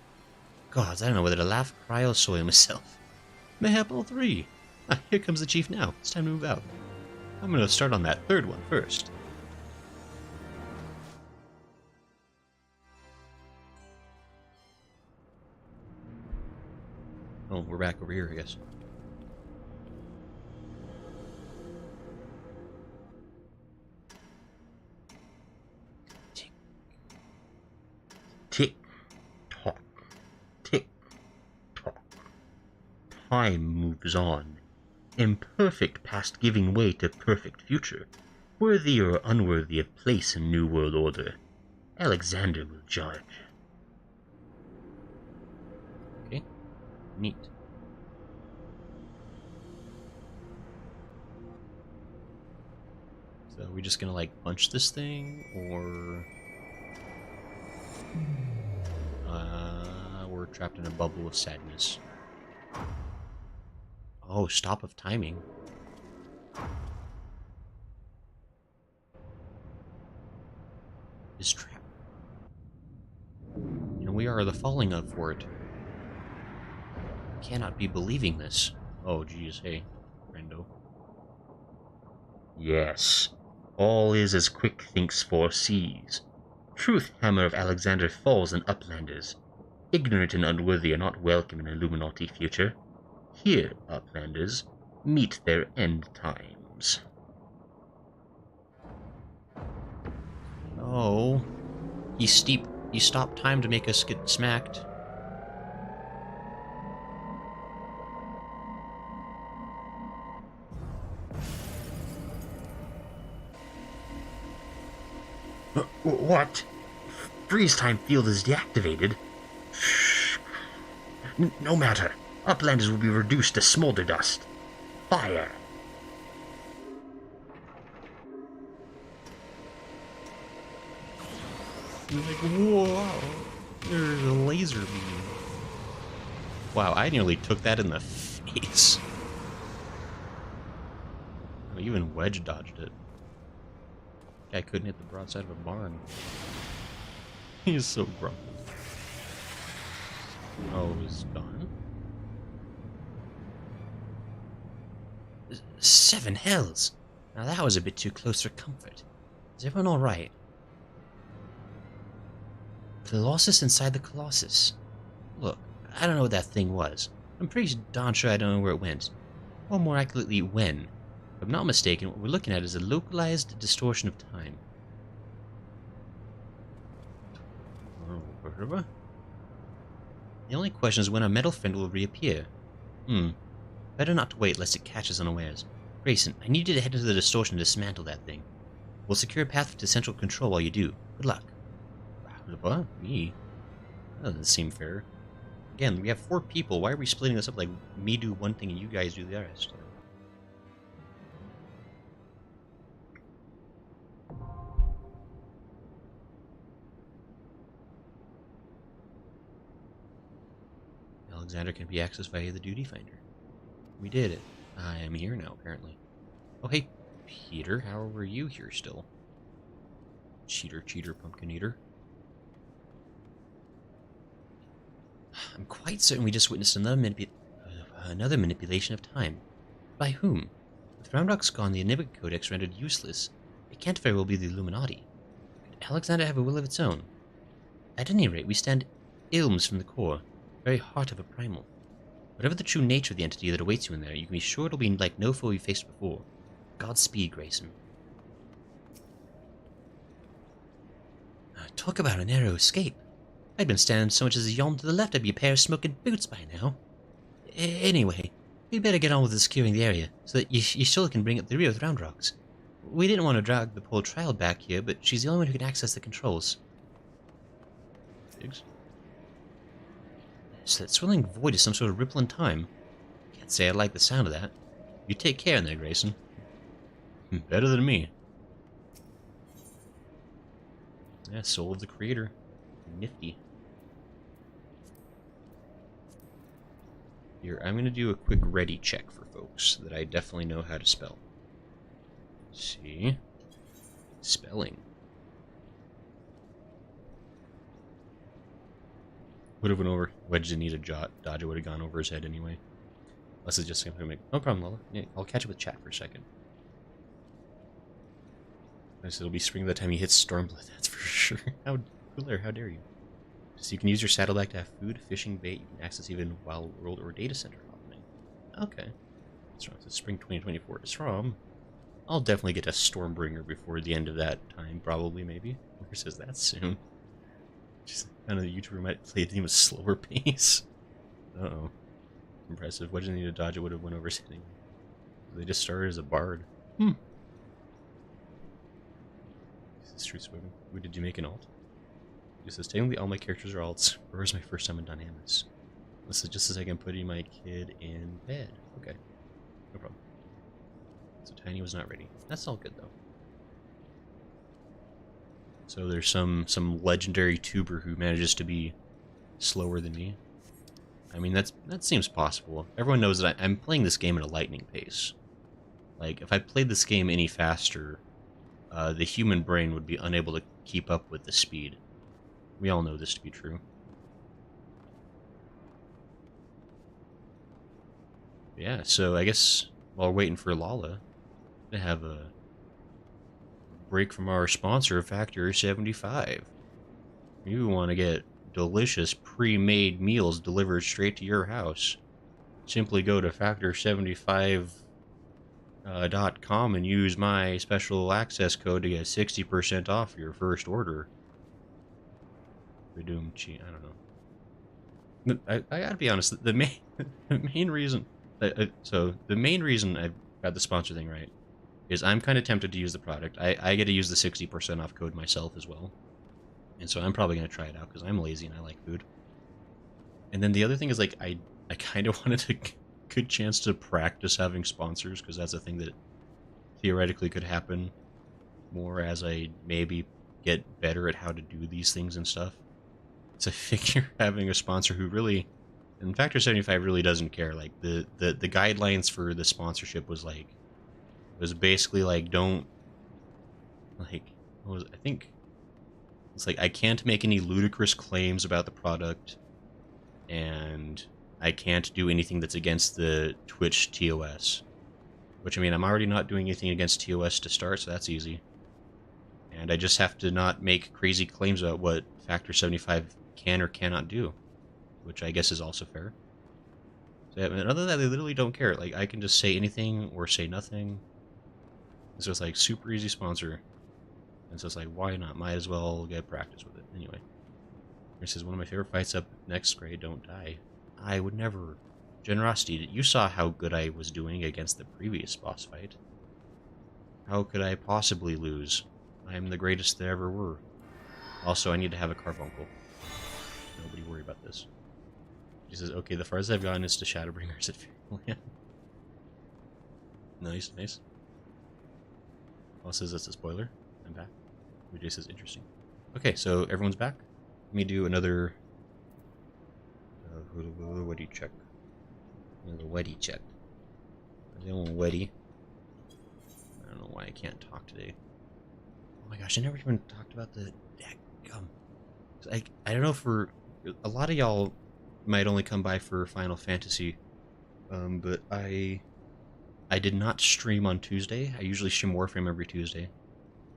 Gods, I don't know whether to laugh, cry, or soil myself. Mayhap all three. Ah, here comes the chief now. It's time to move out. I'm gonna start on that third one first. Oh, we're back over here, I guess. Tick, tock, tick, tock. Time moves on. Imperfect past giving way to perfect future. Worthy or unworthy of place in New World Order. Alexander will judge. Okay, neat. So are we just gonna like punch this thing, or we're trapped in a bubble of sadness? Oh, stop of timing. Is trap. You know, we are the falling of for it. Cannot be believing this. Oh, geez, hey, friendo. Yes, all is as Quick Thinks foresees. Truth hammer of Alexander falls on Uplanders. Ignorant and unworthy are not welcome in Illuminati future. Here, Uplanders, meet their end times. Oh, he stopped time to make us get smacked. What? Freeze time field is deactivated? No matter. Uplanders will be reduced to smolder dust. Fire! Like, whoa, there's a laser beam. Wow, I nearly took that in the face. I even wedge dodged it. Guy couldn't hit the broadside of a barn. He's so grumpy. Oh, he's gone? 7 hells! Now that was a bit too close for comfort. Is everyone alright? Colossus inside the Colossus. Look, I don't know what that thing was. I'm pretty darn sure I don't know where it went. Or more accurately, when. If I'm not mistaken, what we're looking at is a localized distortion of time. The only question is when our metal friend will reappear. Better not to wait lest it catches unawares. Grayson, I need you to head into the distortion and dismantle that thing. We'll secure a path to central control while you do. Good luck. What? Me? That doesn't seem fair. Again, we have 4 people. Why are we splitting this up like me do one thing and you guys do the rest? Alexander can be accessed via the duty finder. We did it. I am here now, apparently. Oh, hey, Peter, how were you here still? Cheater, pumpkin eater. I'm quite certain we just witnessed another manipulation of time. By whom? With Roundrock's gone, the Enigmatic Codex rendered useless. It can't very well be the Illuminati. Could Alexander have a will of its own? At any rate, we stand ilms from the core, very heart of a primal. Whatever the true nature of the entity that awaits you in there, you can be sure it'll be like no foe you faced before. Godspeed, Grayson. Talk about a narrow escape. I'd been standing so much as a yawn to the left, I'd be a pair of smoking boots by now. Anyway, we'd better get on with securing the area, so that you still can bring up the rear with Round Rocks. We didn't want to drag the whole trial back here, but she's the only one who can access the controls. Figs. So that swirling void is some sort of ripple in time. Can't say I like the sound of that. You take care in there, Grayson. Better than me. Yeah, soul of the creator. Nifty. Here, I'm going to do a quick ready check for folks that I definitely know how to spell. Let's see. Spelling. Would have went over. Wedge didn't need a dodge. It would have gone over his head anyway. Unless it's just going to make... No problem, Lola. Yeah, I'll catch up with chat for a second. I said it'll be spring by the time he hits Stormblood, that's for sure. How cooler, how dare you. So you can use your saddlebag to have food, fishing, bait, you can access even Wild World or Data Center happening. Okay. That's wrong. It's spring 2024 to Strom. I'll definitely get a Stormbringer before the end of that time, probably, maybe. Who says that soon? Just kind of the YouTuber might play the game at a slower pace. Uh-oh. Impressive. What did he need to dodge? It would have went over sitting. They just started as a bard. This is true swimming. Who did you make an alt? It says, technically all my characters are alts. Where is my first time in Dynamis? This is just as I can put my kid in bed. Okay. No problem. So Tiny was not ready. That's all good though. So there's some legendary tuber who manages to be slower than me. I mean, that seems possible. Everyone knows that I'm playing this game at a lightning pace. Like, if I played this game any faster, the human brain would be unable to keep up with the speed. We all know this to be true. Yeah, so I guess while we're waiting for Lala to have a break from our sponsor, FFXIV. You want to get delicious pre-made meals delivered straight to your house. Simply go to FFXIV.com and use my special access code to get 60% off your first order. I don't know. I gotta be honest. The main reason. So the main reason I've got the sponsor thing right is I'm kind of tempted to use the product. I get to use the 60% off code myself as well, and so I'm probably gonna try it out because I'm lazy and I like food. And then the other thing is like I kind of wanted a good chance to practice having sponsors because that's a thing that theoretically could happen more as I maybe get better at how to do these things and stuff. So I figure having a sponsor who really, and FFXIV really doesn't care. Like the guidelines for the sponsorship was basically like don't like I think it's like I can't make any ludicrous claims about the product, and I can't do anything that's against the Twitch TOS. Which, I mean, I'm already not doing anything against TOS to start, so that's easy. And I just have to not make crazy claims about what FFXIV can or cannot do, which I guess is also fair. So yeah, other than that, they literally don't care. Like, I can just say anything or say nothing. So it's like super easy sponsor. And so it's like, why not? Might as well get practice with it. Anyway. This is one of my favorite fights up next grade, don't die. I would never. Generosity, you saw how good I was doing against the previous boss fight. How could I possibly lose? I am the greatest there ever were. Also, I need to have a carbuncle. Nobody worry about this. He says, okay, the farthest I've gotten is to Shadowbringers at Fairyland. Nice, nice. Paul says that's a spoiler. I'm back. Vijay says, interesting. Okay, so everyone's back. Let me do another... what do you check? Another weddy check. A little weddy. I don't know why I can't talk today. Oh my gosh, I never even talked about the deck gum. I don't know, for a lot of y'all might only come by for Final Fantasy, but I did not stream on Tuesday. I usually stream Warframe every Tuesday,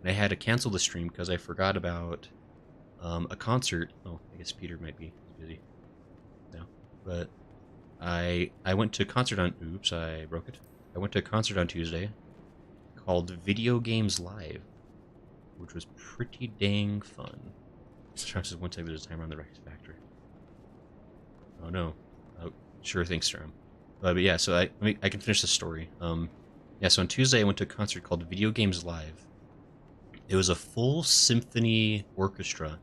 and I had to cancel the stream because I forgot about a concert. Oh, I guess Peter might be busy now, but I went to a concert on. Oops, I broke it. I went to a concert on Tuesday called Video Games Live, which was pretty dang fun. Strom says, once I visit time around the Rex Factory. Oh no. Oh, sure, thanks, Strom. But yeah, so I can finish the story. Yeah, so on Tuesday I went to a concert called Video Games Live. It was a full symphony orchestra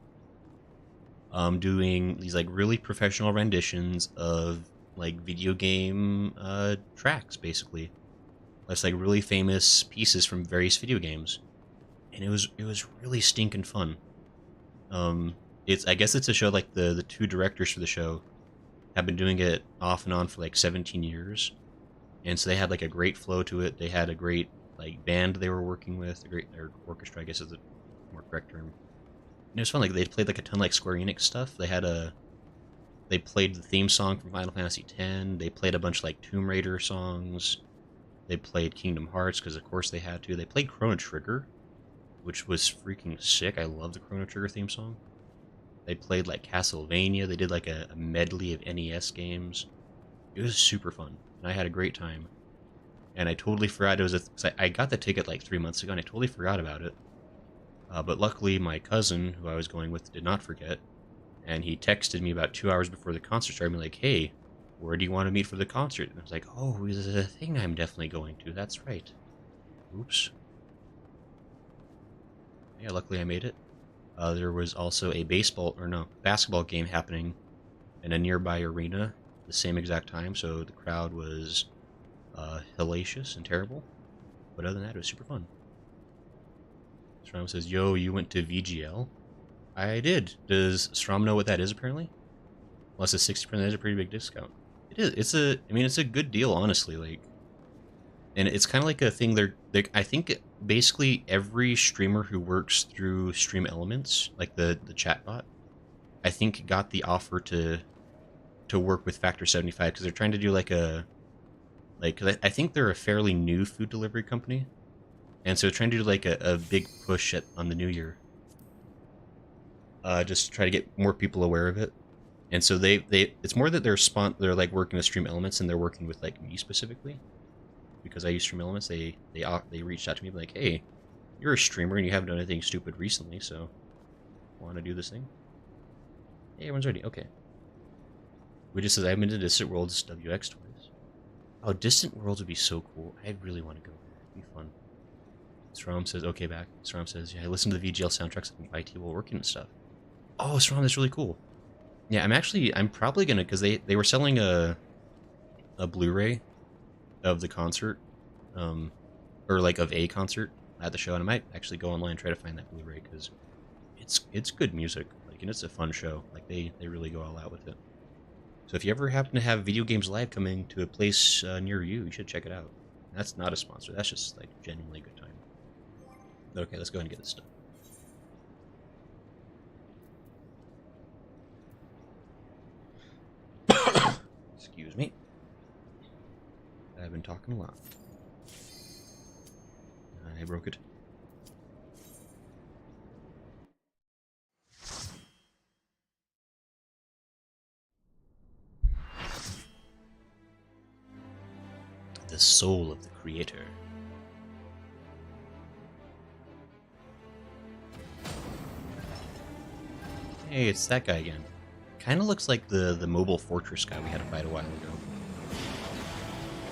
doing these like really professional renditions of like video game tracks, basically. That's like really famous pieces from various video games, and it was really stinking fun. It's I guess it's a show like the two directors for the show have been doing it off and on for like 17 years, and so they had like a great flow to it. They had a great like band they were working with, a great or orchestra, I guess is the more correct term. And it was fun. Like they played like a ton of like Square Enix stuff. They played the theme song from Final Fantasy X. They played a bunch of like Tomb Raider songs. They played Kingdom Hearts because of course they had to. They played Chrono Trigger, which was freaking sick. I love the Chrono Trigger theme song. They played like Castlevania. They did like a medley of NES games. It was super fun, and I had a great time. And I totally forgot it was I got the ticket like 3 months ago, and I totally forgot about it. But luckily, my cousin, who I was going with, did not forget, and he texted me about 2 hours before the concert started, like, "Hey, where do you want to meet for the concert?" And I was like, "Oh, there's a thing I'm definitely going to. That's right." Oops. Yeah, luckily I made it. There was also a basketball game happening in a nearby arena at the same exact time, so the crowd was hellacious and terrible. But other than that, it was super fun. Strom says, "Yo, you went to VGL?" I did. Does Strom know what that is, apparently? Well, it's a 60%, that is a pretty big discount. It is. It's a good deal, honestly. Like, and it's kind of like a thing I think basically every streamer who works through Stream Elements, like the chatbot, I think got the offer to work with Factor 75 because they're trying to do cause I think they're a fairly new food delivery company, and so trying to do like a big push on the new year, just to try to get more people aware of it. And so it's more that they're like working with Stream Elements, and they're working with like me specifically because I use Stream Elements. They reached out to me like, "Hey, you're a streamer and you haven't done anything stupid recently, so want to do this thing?" Hey, everyone's ready. Okay. We just says I've been to Distant Worlds WX twice. Oh, Distant Worlds would be so cool. I really want to go. It'd be fun. Strom says, "Okay, back." Strom says, "Yeah, I listened to the VGL soundtracks on IT while working and stuff." Oh, Strom, that's really cool. Yeah, I'm probably gonna, because they were selling a Blu-ray of the concert, or like of a concert at the show, and I might actually go online and try to find that Blu-ray because it's good music, like, and it's a fun show. Like they really go all out with it. So if you ever happen to have Video Games Live coming to a place near you, you should check it out. That's not a sponsor. That's just like genuinely a good time. Okay, let's go ahead and get this done. Excuse me. I've been talking a lot. I broke it. The soul of the creator. Hey, it's that guy again. Kind of looks like the mobile fortress guy we had to fight a while ago.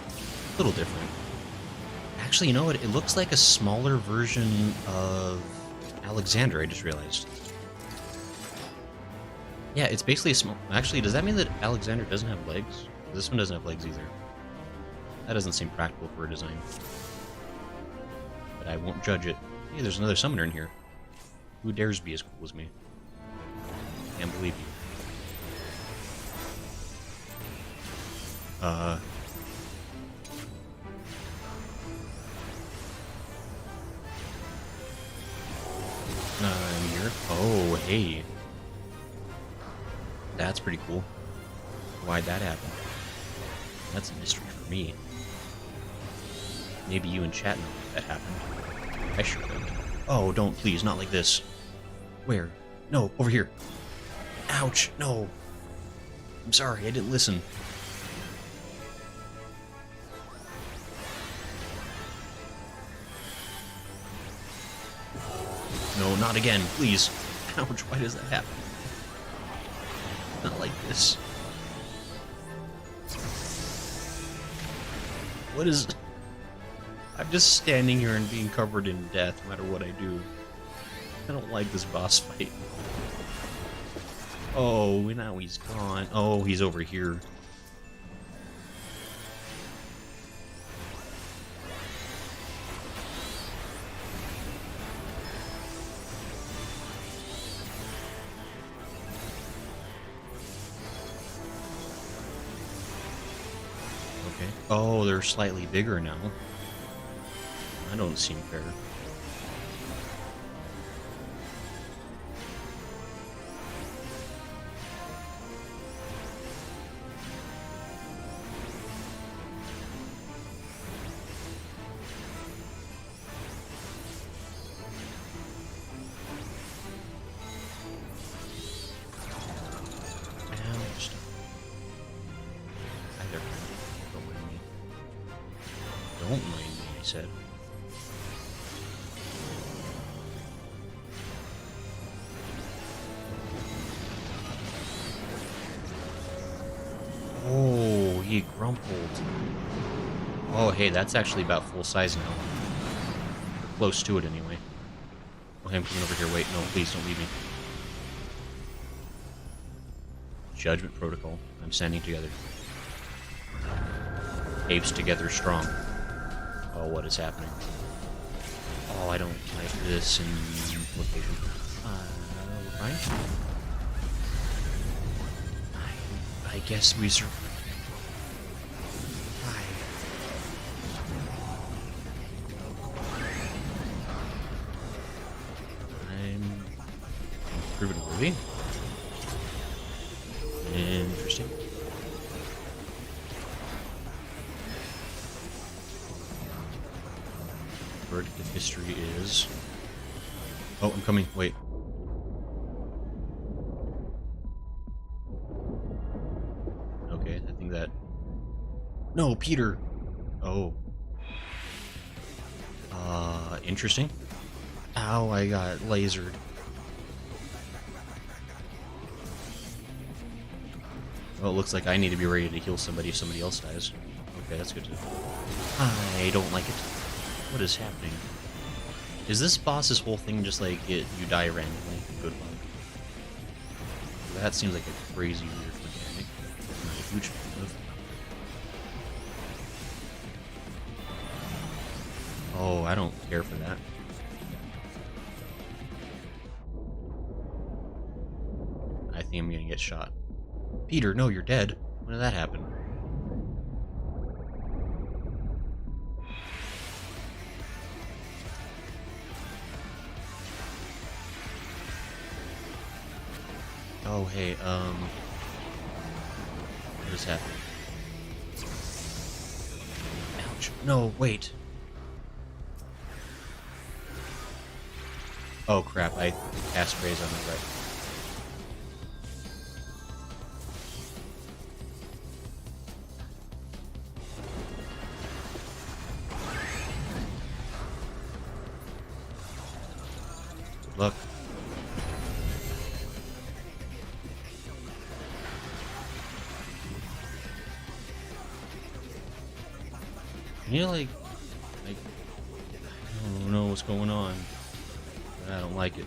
A little different. Actually, you know what? It looks like a smaller version of Alexander, I just realized. Yeah, it's basically a small... Actually, does that mean that Alexander doesn't have legs? This one doesn't have legs either. That doesn't seem practical for a design. But I won't judge it. Hey, there's another summoner in here. Who dares be as cool as me? Can't believe you. I'm here. Oh, hey. That's pretty cool. Why'd that happen? That's a mystery for me. Maybe you in chat know that happened. I sure don't. Oh, don't, please, not like this. Where? No, over here. Ouch, no. I'm sorry, I didn't listen. No, not again, please. Ouch, why does that happen? Not like this. What is... I'm just standing here and being covered in death no matter what I do. I don't like this boss fight. Oh, now he's gone. Oh, he's over here. Okay. Oh, they're slightly bigger now. That don't seem fair. Don't mind me, I said. Oh, he grumpled. Oh, hey, that's actually about full size now. We're close to it anyway. Okay, I'm coming over here. Wait, no, please don't leave me. Judgment protocol. I'm standing together. Apes together strong. Oh, what is happening? Oh, I don't like this implication. We're fine? I guess we survived. I'm proven worthy. Interesting. Verdict of history is... Oh, I'm coming. Wait. Okay, I think that... No, Peter! Oh. Interesting. Ow, I got lasered. Well, it looks like I need to be ready to heal somebody if somebody else dies. Okay, that's good to know. I don't like it. What is happening? Is this boss's whole thing just like you die randomly? Good luck. That seems like a crazy weird mechanic. I'm not a huge fan of. Oh, I don't care for that. I think I'm gonna get shot. Peter, no, you're dead. When did that happen? Oh, hey, what is happening? Ouch. No, wait. Oh, crap, I cast Raise on the right. Good luck. You know, like, I don't know what's going on. But I don't like it.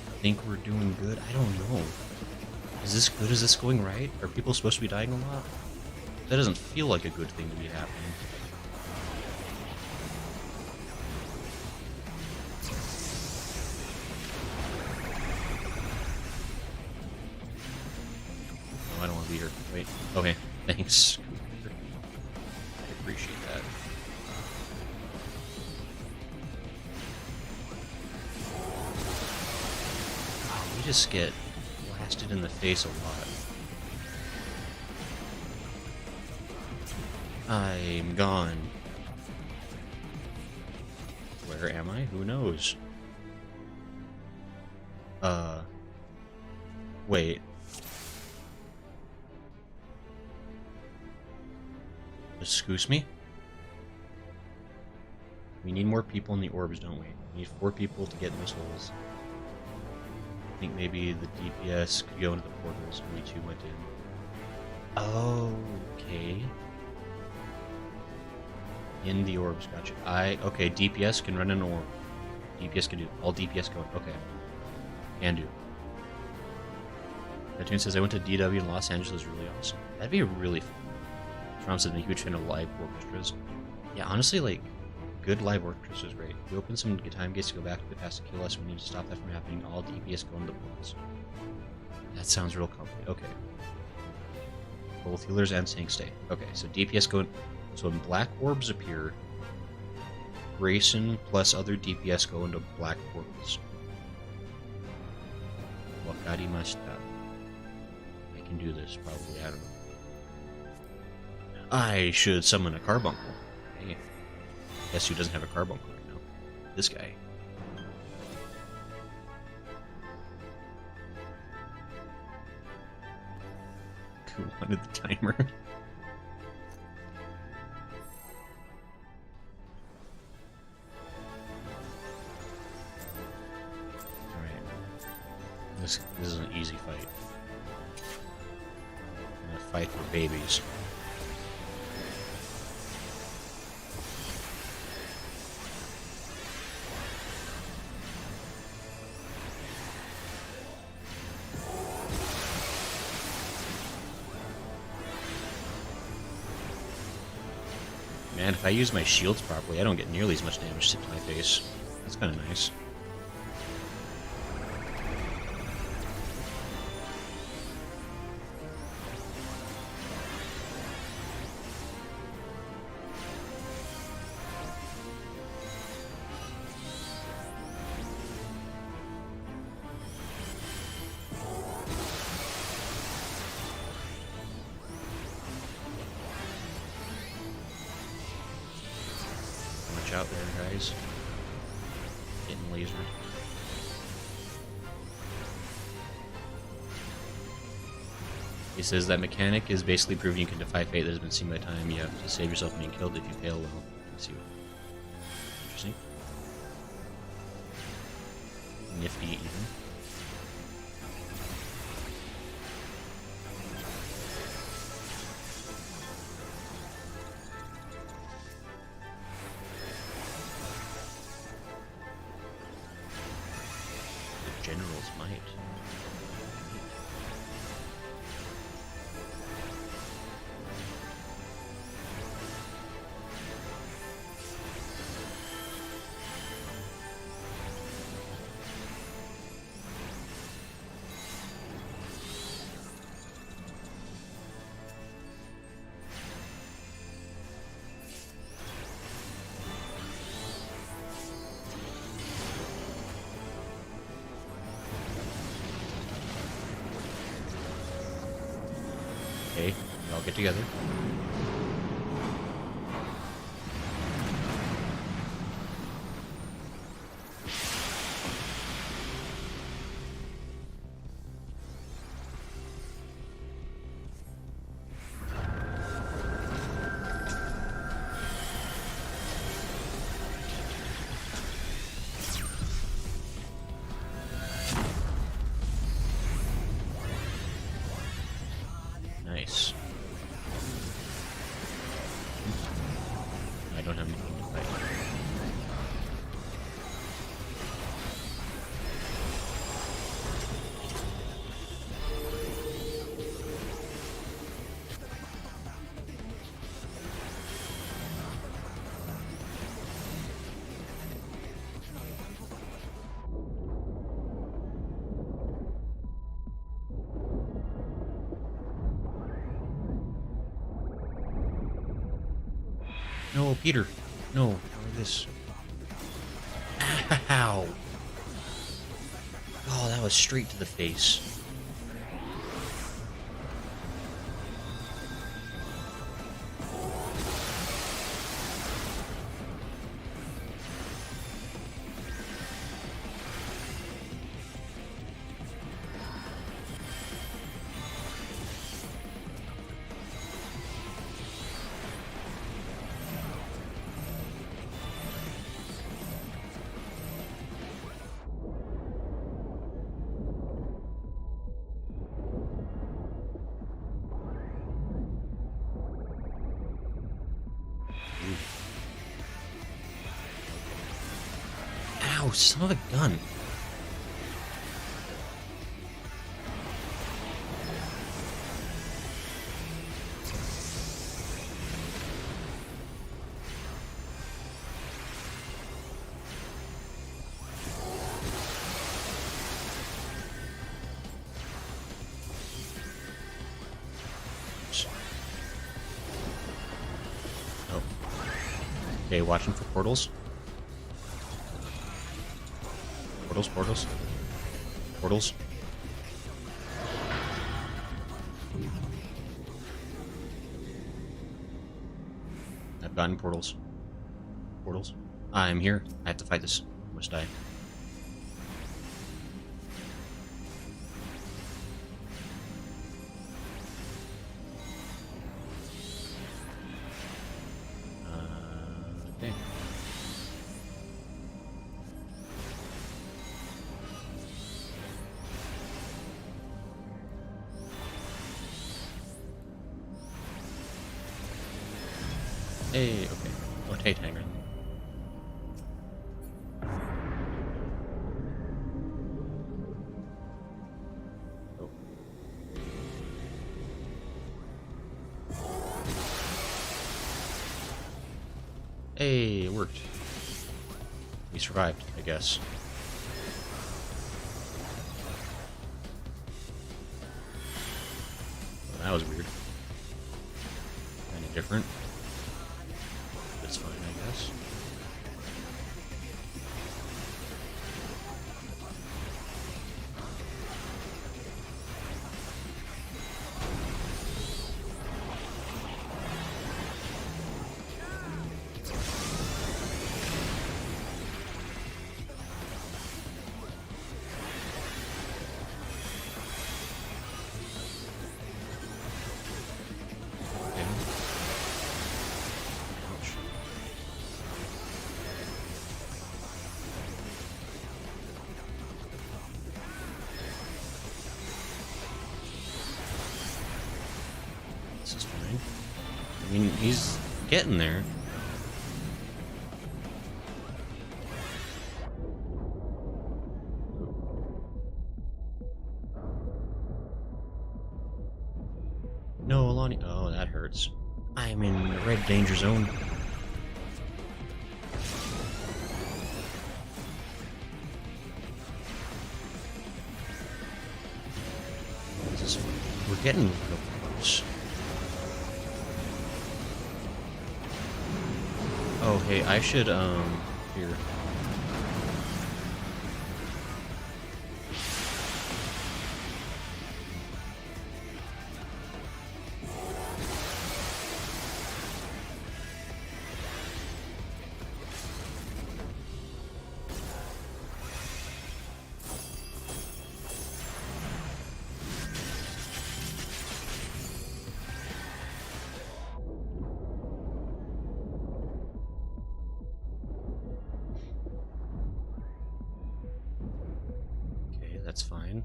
I think we're doing good. I don't know. Is this good? Is this going right? Are people supposed to be dying a lot? That doesn't feel like a good thing to be happening. I don't want to be here. Wait. Okay. Thanks. I appreciate that. Oh, we just get blasted in the face a lot. I'm gone. Where am I? Who knows? Wait. Excuse me? We need more people in the orbs, don't we? We need 4 people to get in those holes. think maybe the DPS could go into the portals when we two went in. Oh, okay. In the orbs, gotcha. Okay, DPS can run in an orb. DPS can do all DPS going. Okay. Can do. Cartoon says I went to DW in Los Angeles, really awesome. That'd be really fun. Trom said I'm a huge fan of live orchestras. Yeah, honestly, like, good live orchestras is great. We open some time gates to go back to the past to kill us. We need to stop that from happening. All DPS go into the portals. That sounds real complicated. Okay. Both healers and tanks stay. Okay, so DPS go in. So when black orbs appear, Grayson plus other DPS go into black portals. Wakarimashita. I can do this, probably. I don't know. I should summon a carbuncle. Hey. Guess who doesn't have a carbuncle right now? This guy. Who wanted the timer? Alright. This is an easy fight. I'm gonna fight for babies. Man, if I use my shields properly, I don't get nearly as much damage to my face. That's kind of nice. Out there, guys. Getting lasered. He says that mechanic is basically proving you can defy fate that has been seen by time. You have to save yourself from being killed if you fail well. Let's see. Interesting. Nifty even. General's might. Okay, we all get together. Nice. I don't have anything to fight. No, Peter. No, not like this. Ow. Oh, that was straight to the face. Ow, son of a gun. Oh. Okay, watching for portals. Portals, portals. Portals. I've gotten portals. Portals. I'm here. I have to fight this. I must die. Okay. Hey, okay. Oh, Tate Hanger. Oh. Hey, it worked. We survived, I guess. Well, that was weird. Kinda different. That's fine, I guess. Okay. Ouch. This is fine. I mean, he's getting there. No, Alani. Oh, that hurts. I'm in the red danger zone. This is, we're getting real close. Oh, hey, I should, here. That's fine.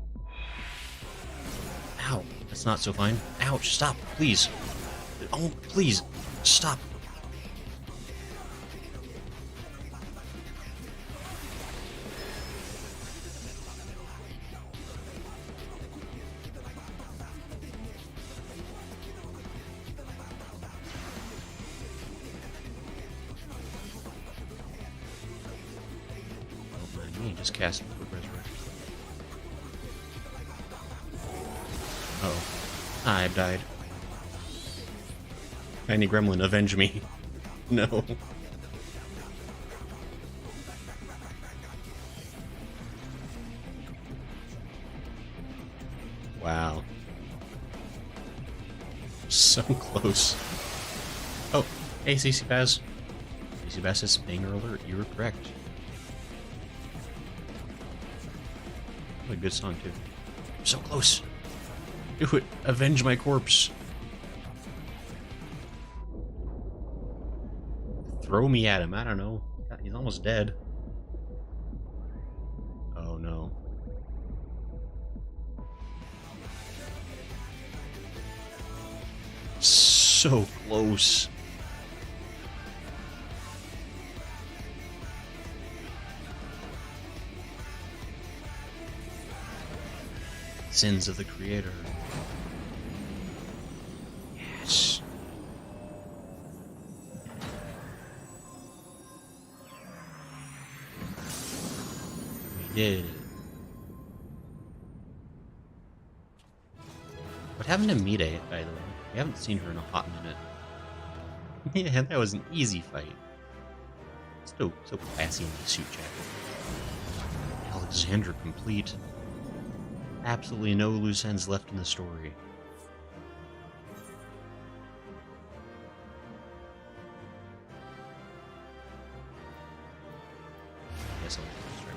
Ow, that's not so fine. Ouch, stop, please. Oh, please, stop. Don't mind me, just cast Resurrect. Uh-oh. I've died. Tiny gremlin, avenge me. No. Wow. So close. Oh, hey, CC Baz. CC Baz says banger alert. You were correct. What a good song, too. So close. Do it. Avenge my corpse. Throw me at him. I don't know. God, he's almost dead. Oh, no. So close. sins of the Creator. Yes. We did it. What happened to Mide, by the way? We haven't seen her in a hot minute. Yeah, that was an easy fight. So classy in the suit jacket. Alexander complete. Absolutely no loose ends left in the story. Yes, I'll straight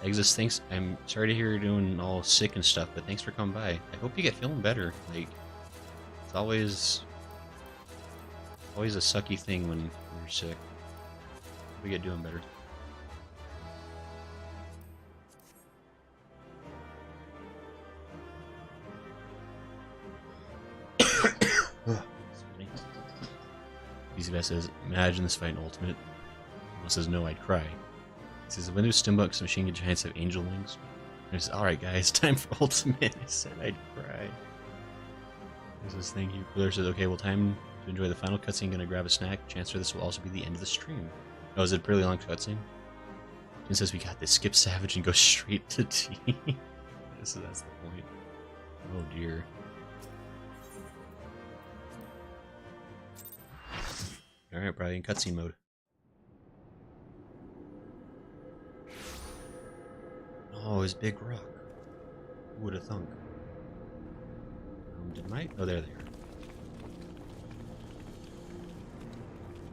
away. Exus, thanks. I'm sorry to hear you're doing all sick and stuff, but thanks for coming by. I hope you get feeling better. Like, it's always a sucky thing when you're sick. We get doing better. EasyBest says, imagine this fight in Ultimate. He says, no, I'd cry. He says, when do Stimbucks and Machine Gun Giants have angel wings? And he says, alright guys, time for Ultimate. I said I'd cry. He says, thank you. Cooler says, okay, well, time to enjoy the final cutscene. Gonna grab a snack. Chance for this will also be the end of the stream. Oh, is it a pretty long cutscene? Jin says, we got this. Skip Savage and go straight to tea. That's the point. Oh dear. Alright, probably in cutscene mode. Oh, his big rock. Who would have thunk? Did my... Oh, there they are.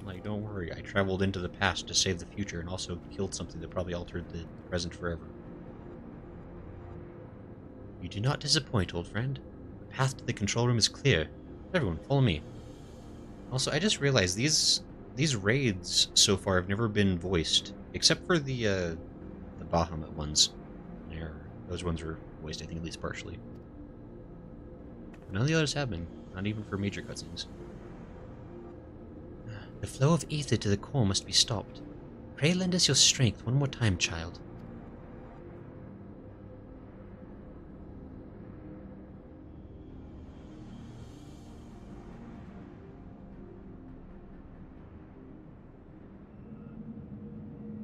Like, don't worry, I traveled into the past to save the future and also killed something that probably altered the present forever. You do not disappoint, old friend. The path to the control room is clear. Everyone, follow me. Also, I just realized these raids so far have never been voiced, except for the Bahamut ones. Those ones were voiced, I think, at least partially. None of the others have been, not even for major cutscenes. The flow of ether to the core must be stopped. Pray lend us your strength one more time, child.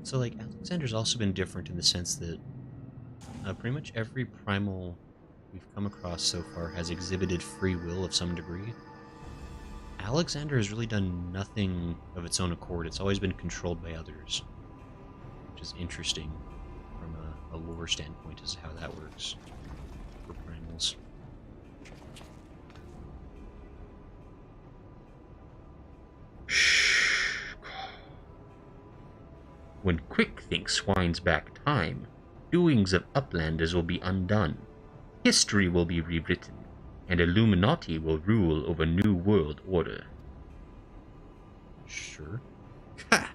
So, like, Alexander's also been different in the sense that pretty much every primal we've come across so far has exhibited free will of some degree. Alexander has really done nothing of its own accord. It's always been controlled by others, which is interesting from a lore standpoint as to how that works for primals. When Quick thinks winds back time, doings of Uplanders will be undone, history will be rewritten, and Illuminati will rule over New World Order. Sure. Ha!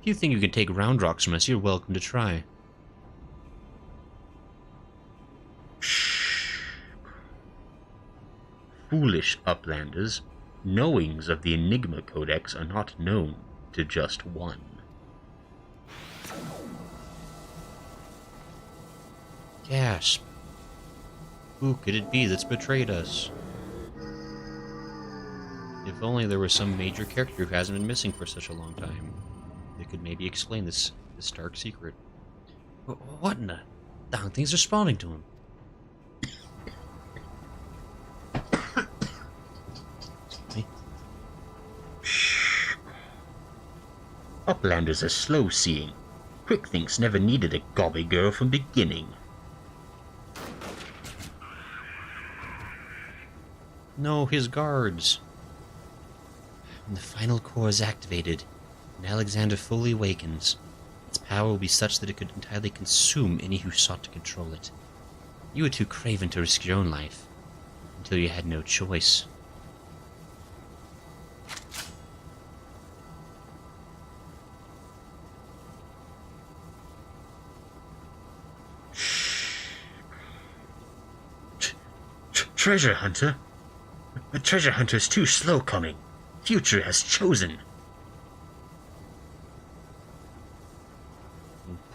If you think you can take round rocks from us, you're welcome to try. Shh. Foolish Uplanders, knowings of the Enigma Codex are not known to just one. Gasp. Who could it be that's betrayed us? If only there was some major character who hasn't been missing for such a long time that could maybe explain this dark secret. What in the dang things are spawning to him? Shh. Uplanders are slow-seeing. Quick thinks never needed a gobby girl from beginning. No, his guards. When the final core is activated, and Alexander fully awakens, its power will be such that it could entirely consume any who sought to control it. You were too craven to risk your own life, until you had no choice. Treasure hunter? The treasure hunter is too slow coming. Future has chosen.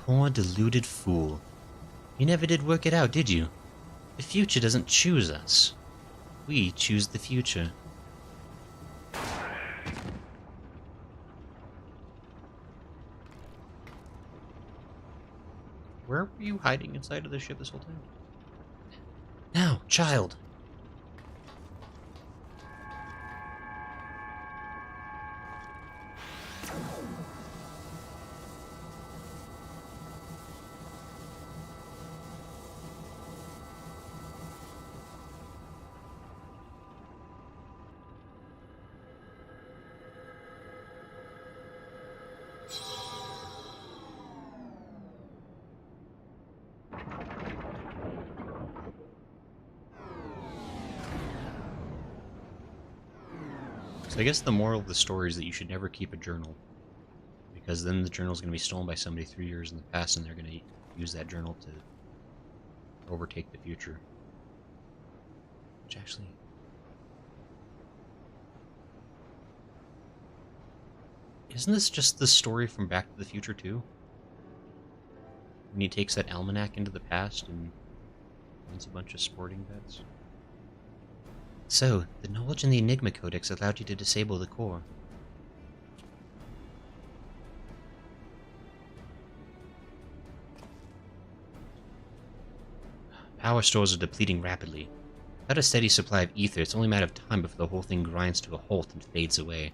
Poor deluded fool. You never did work it out, did you? The future doesn't choose us. We choose the future. Where were you hiding inside of the ship this whole time? Now, child! So I guess the moral of the story is that you should never keep a journal. Because then the journal is going to be stolen by somebody 3 years in the past and they're going to use that journal to overtake the future. Which actually... Isn't this just the story from Back to the Future too? When he takes that almanac into the past and wins a bunch of sporting bets? So, the knowledge in the Enigma Codex allowed you to disable the core. Power stores are depleting rapidly. Without a steady supply of ether, it's only a matter of time before the whole thing grinds to a halt and fades away.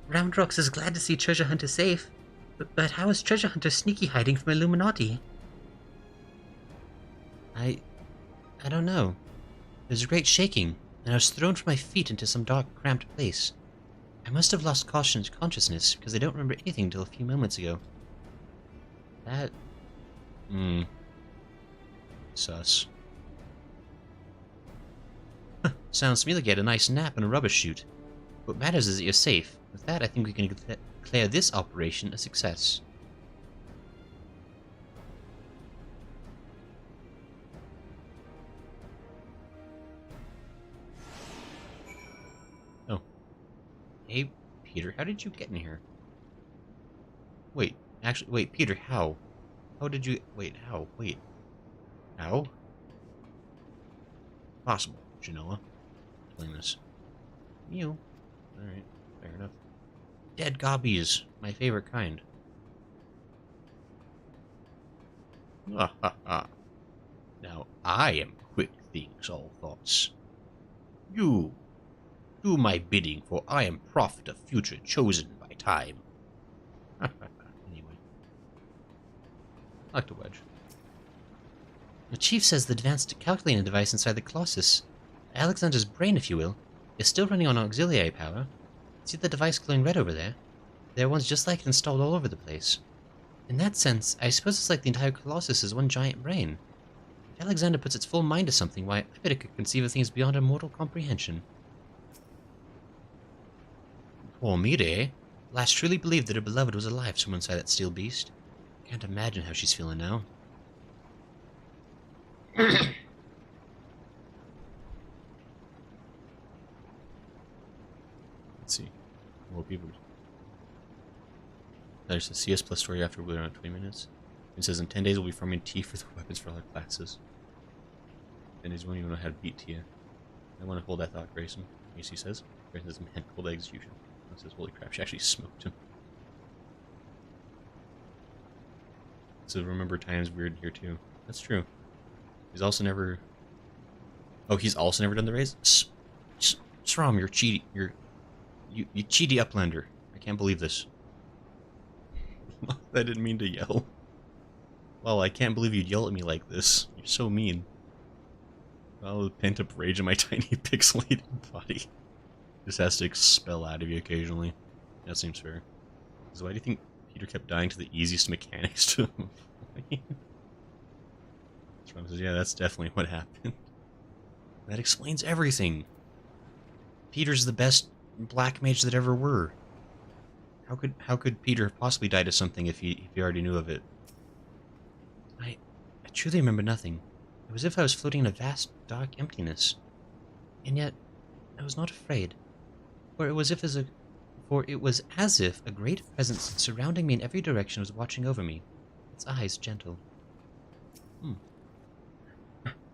Roundrox is glad to see Treasure Hunter safe. But how is Treasure Hunter sneaky hiding from Illuminati? I don't know. There's a great shaking, and I was thrown from my feet into some dark, cramped place. I must have lost consciousness, because I don't remember anything until a few moments ago. That... Sus. Sounds to me like you had a nice nap in a rubbish chute. What matters is that you're safe. With that, I think we can declare this operation a success. Oh. Hey, Peter, how did you get in here? Wait, Peter, how? How did you... Wait, how? Wait. How? Possible, Genoa. Explain this. You. Alright, fair enough. Dead gobbies, my favorite kind. Ha ha ha. Now I am quick things, all thoughts. You, do my bidding, for I am prophet of future chosen by time. Anyway. I like to wedge. The chief says the advanced calculating device inside the Colossus, Alexander's brain if you will, is still running on auxiliary power. See the device glowing red over there? There are ones just like it installed all over the place. In that sense, I suppose it's like the entire Colossus is one giant brain. If Alexander puts its full mind to something, why, I bet it could conceive of things beyond our mortal comprehension. Poor Mire. Lass truly believed that her beloved was alive somewhere inside that steel beast. Can't imagine how she's feeling now. Let's see. More people. There's a CS Plus story after we're around 20 minutes. It says in 10 days we'll be farming tea for the weapons for all our classes. 10 days won't even know how to beat Tia. I want to hold that thought, Grayson. AC says. Grayson says, man, cold execution. He says, holy crap, she actually smoked him. So remember time's weird here too. That's true. He's also never... Oh, he's also never done the raise? Srom, you're cheaty. You cheaty uplander. I can't believe this. I didn't mean to yell. Well, I can't believe you'd yell at me like this. You're so mean. Well, the pent-up rage in my tiny pixelated body just has to expel out of you occasionally. That seems fair. So why do you think Peter kept dying to the easiest mechanics to avoid? Says, yeah, that's definitely what happened. That explains everything. Peter's the best black mage that ever were. How could Peter have possibly died of something if he already knew of it? I truly remember nothing. It was as if I was floating in a vast, dark emptiness. And yet, I was not afraid. For it was as if for it was as if a great presence surrounding me in every direction was watching over me, its eyes gentle.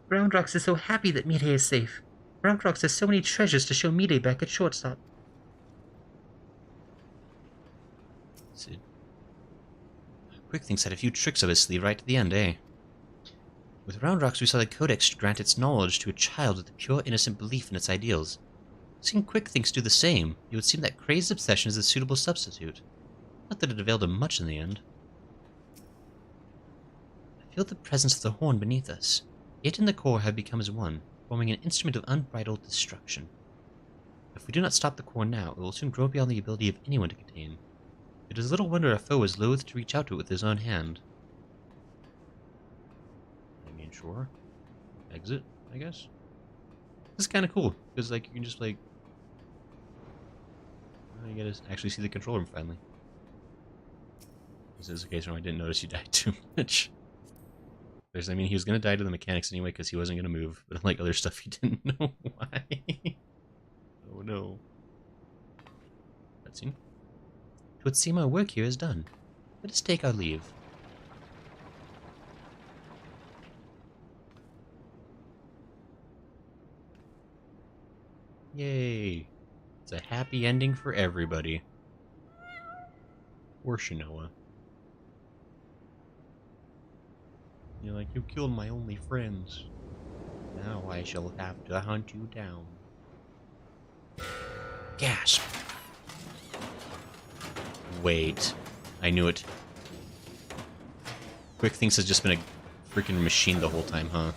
Roundrocks is so happy that Mide is safe. Roundrocks has so many treasures to show Mide back at shortstop. Sid. Quick Thinks had a few tricks up his sleeve right at the end, eh? With Roundrocks, we saw the Codex grant its knowledge to a child with a pure, innocent belief in its ideals. Seeing Quick Thinks do the same, it would seem that crazed obsession is a suitable substitute. Not that it availed him much in the end. I feel the presence of the horn beneath us. It and the core have become as one, forming an instrument of unbridled destruction. If we do not stop the core now, it will soon grow beyond the ability of anyone to contain. It is little wonder a foe is loath to reach out to it with his own hand. I mean, sure. Exit, I guess. This is kind of cool, because, like, you can just, like... you get to actually see the control room, finally. This is the case where I didn't notice you died too much. I mean, he was going to die to the mechanics anyway, because he wasn't going to move, but unlike other stuff, he didn't know why. Oh no. Cutscene. It would seem our work here is done. Let us take our leave. Yay. It's a happy ending for everybody. Or Shinoa. You're like, you killed my only friends. Now I shall have to hunt you down. Gasp! Wait. I knew it. Quick Thinks has just been a freaking machine the whole time, huh?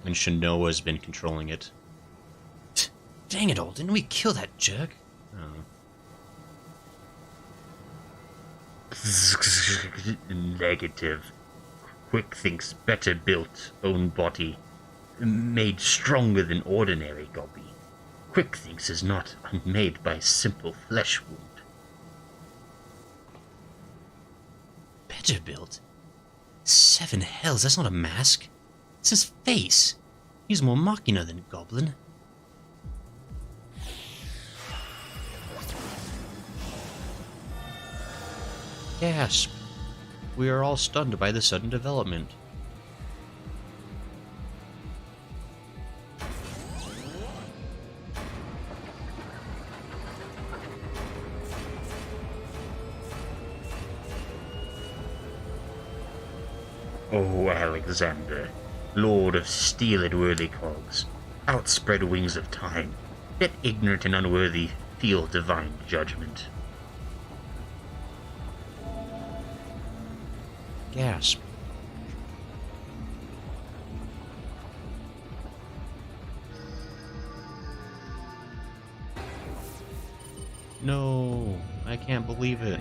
And Shinoa's been controlling it. Dang it all, didn't we kill that jerk? Oh. Negative. Quick Thinks better built, own body. Made stronger than ordinary Gobby. Quick Thinks is not unmade by simple flesh wound. Better built? Seven hells, that's not a mask. It's his face. He's more Machina than Goblin. Gasp. We are all stunned by the sudden development. O Alexander, Lord of steel and worthy cogs, outspread wings of time, let ignorant and unworthy feel divine judgment. Gasp. No, I can't believe it.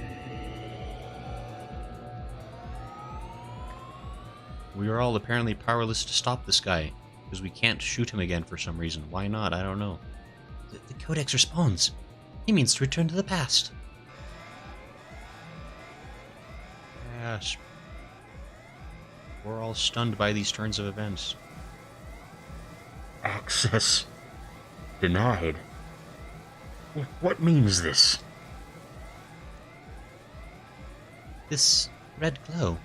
We are all apparently powerless to stop this guy, because we can't shoot him again for some reason. Why not? I don't know. The Codex responds. He means to return to the past. Gasp. We're all stunned by these turns of events. Access denied. What means this? This red glow.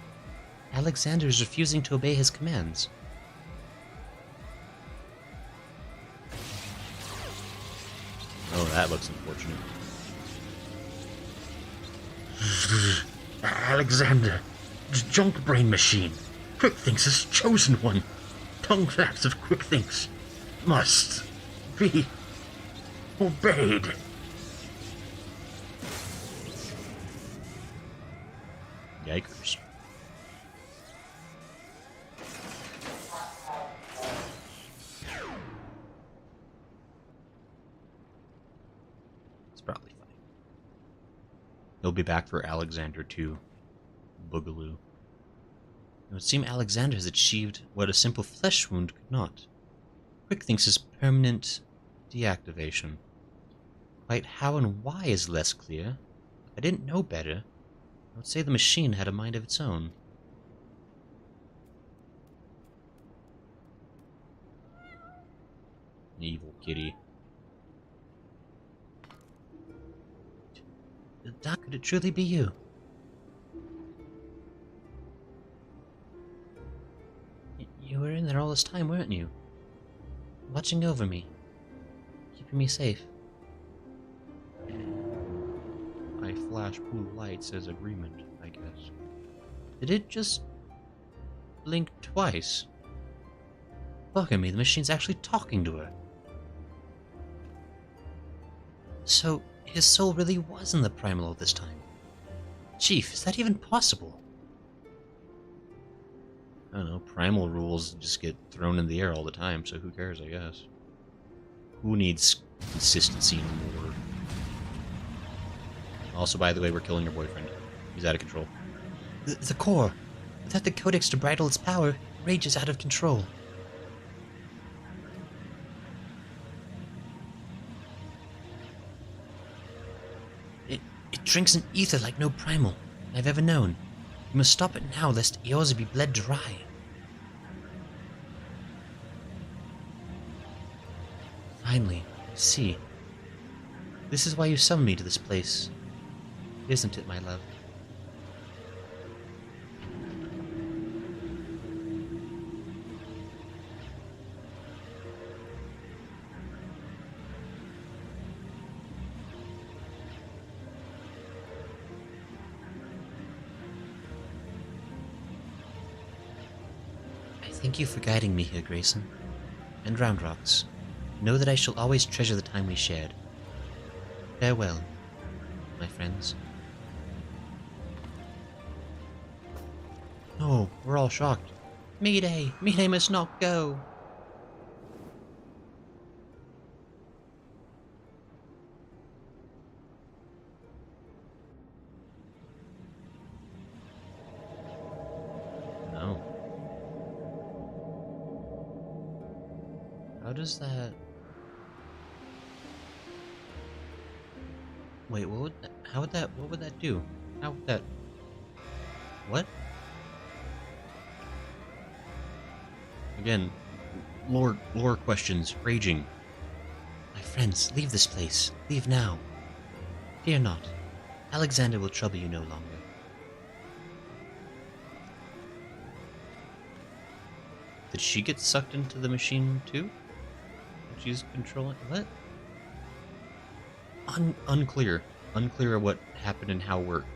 Alexander is refusing to obey his commands. Oh, that looks unfortunate. Alexander, junk brain machine. Quick Thinks is chosen one. Tongue flaps of Quick Thinks must be obeyed. Yikers. It's probably fine. He'll be back for Alexander too. Boogaloo. It would seem Alexander has achieved what a simple flesh wound could not. Quick Thinks is permanent deactivation. Quite how and why is less clear. If I didn't know better, I would say the machine had a mind of its own. Evil kitty. Doc, could it truly be you? You were in there all this time, weren't you? Watching over me. Keeping me safe. I flash blue lights as agreement, I guess. Did it just blink twice? Look at me, the machine's actually talking to her. So, his soul really was in the primal all this time. Chief, is that even possible? I don't know, primal rules just get thrown in the air all the time, so who cares, I guess. Who needs consistency anymore? Also, by the way, we're killing your boyfriend. He's out of control. The core, without the codex to bridle its power, rages out of control. It drinks an ether like no primal I've ever known. You must stop it now, lest yours be bled dry. Finally, see. This is why you summoned me to this place. Isn't it, my love? Thank you for guiding me here, Grayson. And Roundrocks. Know that I shall always treasure the time we shared. Farewell, my friends. Oh, we're all shocked. Mayday! Mayday must not go! No. How does that... Wait, what would that... How would that... What would that do? How would that... What? Again, lore questions, raging. My friends, leave this place. Leave now. Fear not. Alexander will trouble you no longer. Did she get sucked into the machine too? She's controlling... What? Unclear. Unclear what happened and how it worked.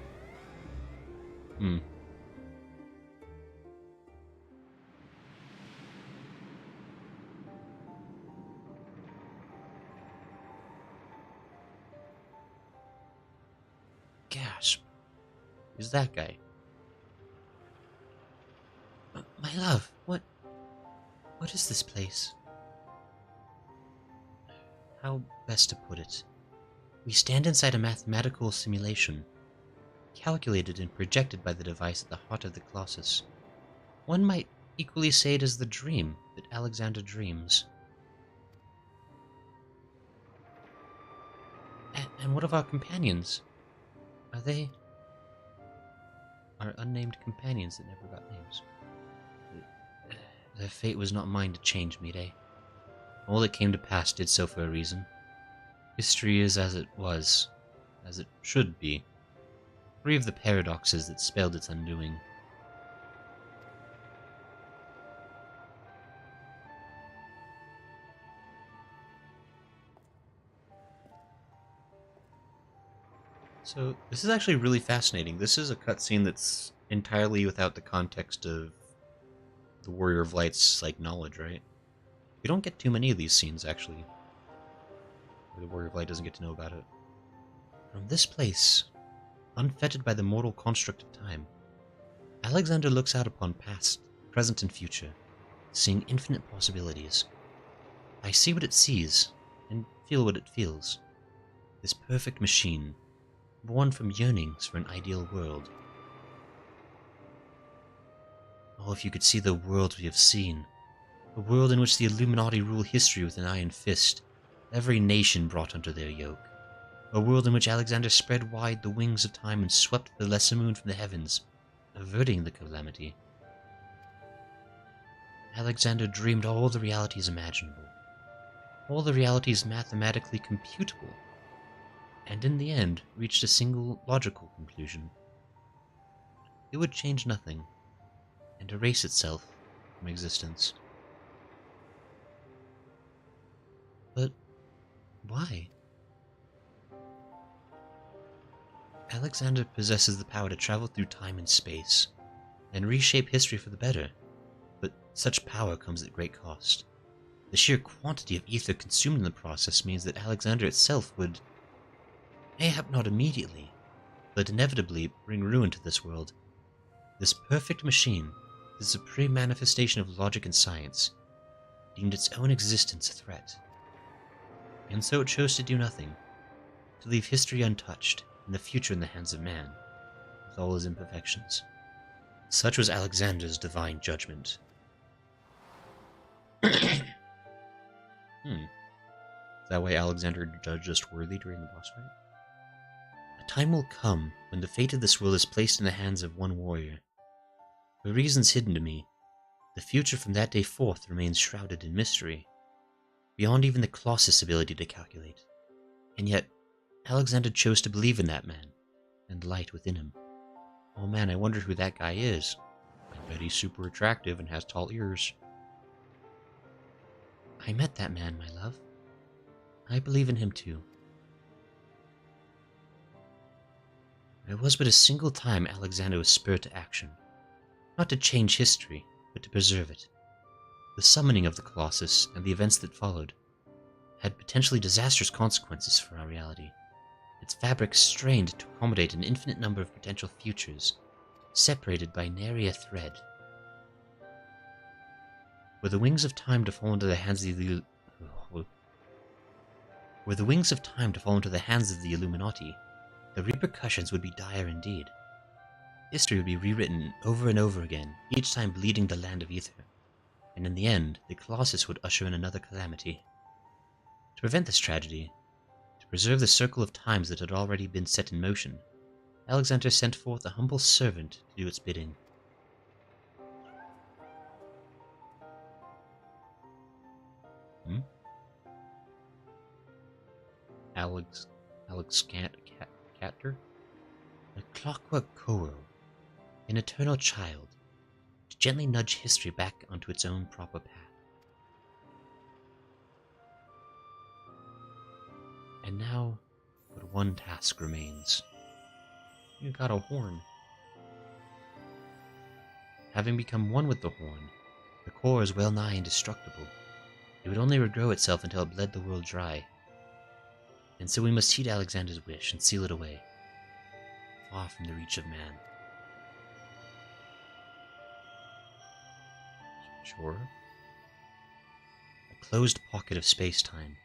Gasp. Who's that guy? My love, what is this place? How best to put it? We stand inside a mathematical simulation, calculated and projected by the device at the heart of the Colossus. One might equally say it is the dream that Alexander dreams. And what of our companions? Are they... Our unnamed companions that never got names? Their fate was not mine to change, Mayday. All that came to pass did so for a reason. History is as it was, as it should be, free of the paradoxes that spelled its undoing. So, this is actually really fascinating. This is a cutscene that's entirely without the context of the Warrior of Light's, like, knowledge, right? We don't get too many of these scenes, actually, where the Warrior of Light doesn't get to know about it. From this place, unfettered by the mortal construct of time, Alexander looks out upon past, present, and future, seeing infinite possibilities. I see what it sees, and feel what it feels. This perfect machine, born from yearnings for an ideal world. Oh, if you could see the world we have seen. A world in which the Illuminati rule history with an iron fist, every nation brought under their yoke. A world in which Alexander spread wide the wings of time and swept the lesser moon from the heavens, averting the calamity. Alexander dreamed all the realities imaginable, all the realities mathematically computable, and in the end reached a single logical conclusion. It would change nothing, and erase itself from existence. But why? Alexander possesses the power to travel through time and space, and reshape history for the better, but such power comes at great cost. The sheer quantity of ether consumed in the process means that Alexander itself would, mayhap not immediately, but inevitably bring ruin to this world. This perfect machine, the supreme manifestation of logic and science, deemed its own existence a threat. And so it chose to do nothing, to leave history untouched and the future in the hands of man, with all his imperfections. Such was Alexander's divine judgment. Is that why Alexander judged us worthy during the boss fight? A time will come when the fate of this world is placed in the hands of one warrior. For reasons hidden to me, the future from that day forth remains shrouded in mystery, beyond even the Colossus' ability to calculate. And yet, Alexander chose to believe in that man, and the light within him. Oh man, I wonder who that guy is. I bet he's super attractive and has tall ears. I met that man, my love. I believe in him too. There was but a single time Alexander was spurred to action. Not to change history, but to preserve it. The summoning of the Colossus and the events that followed had potentially disastrous consequences for our reality. Its fabric strained to accommodate an infinite number of potential futures, separated by nary a thread. Were the wings of time to fall into the hands of the Illuminati, the repercussions would be dire indeed. History would be rewritten over and over again, each time bleeding the land of ether, and in the end, the Colossus would usher in another calamity. To prevent this tragedy, to preserve the circle of times that had already been set in motion, Alexander sent forth a humble servant to do its bidding. Catter? A clockwork Koro, an eternal child, to gently nudge history back onto its own proper path. And now, but one task remains. You got a horn. Having become one with the horn, the core is well nigh indestructible. It would only regrow itself until it bled the world dry. And so we must heed Alexander's wish and seal it away, far from the reach of man. Sure. A closed pocket of space-time,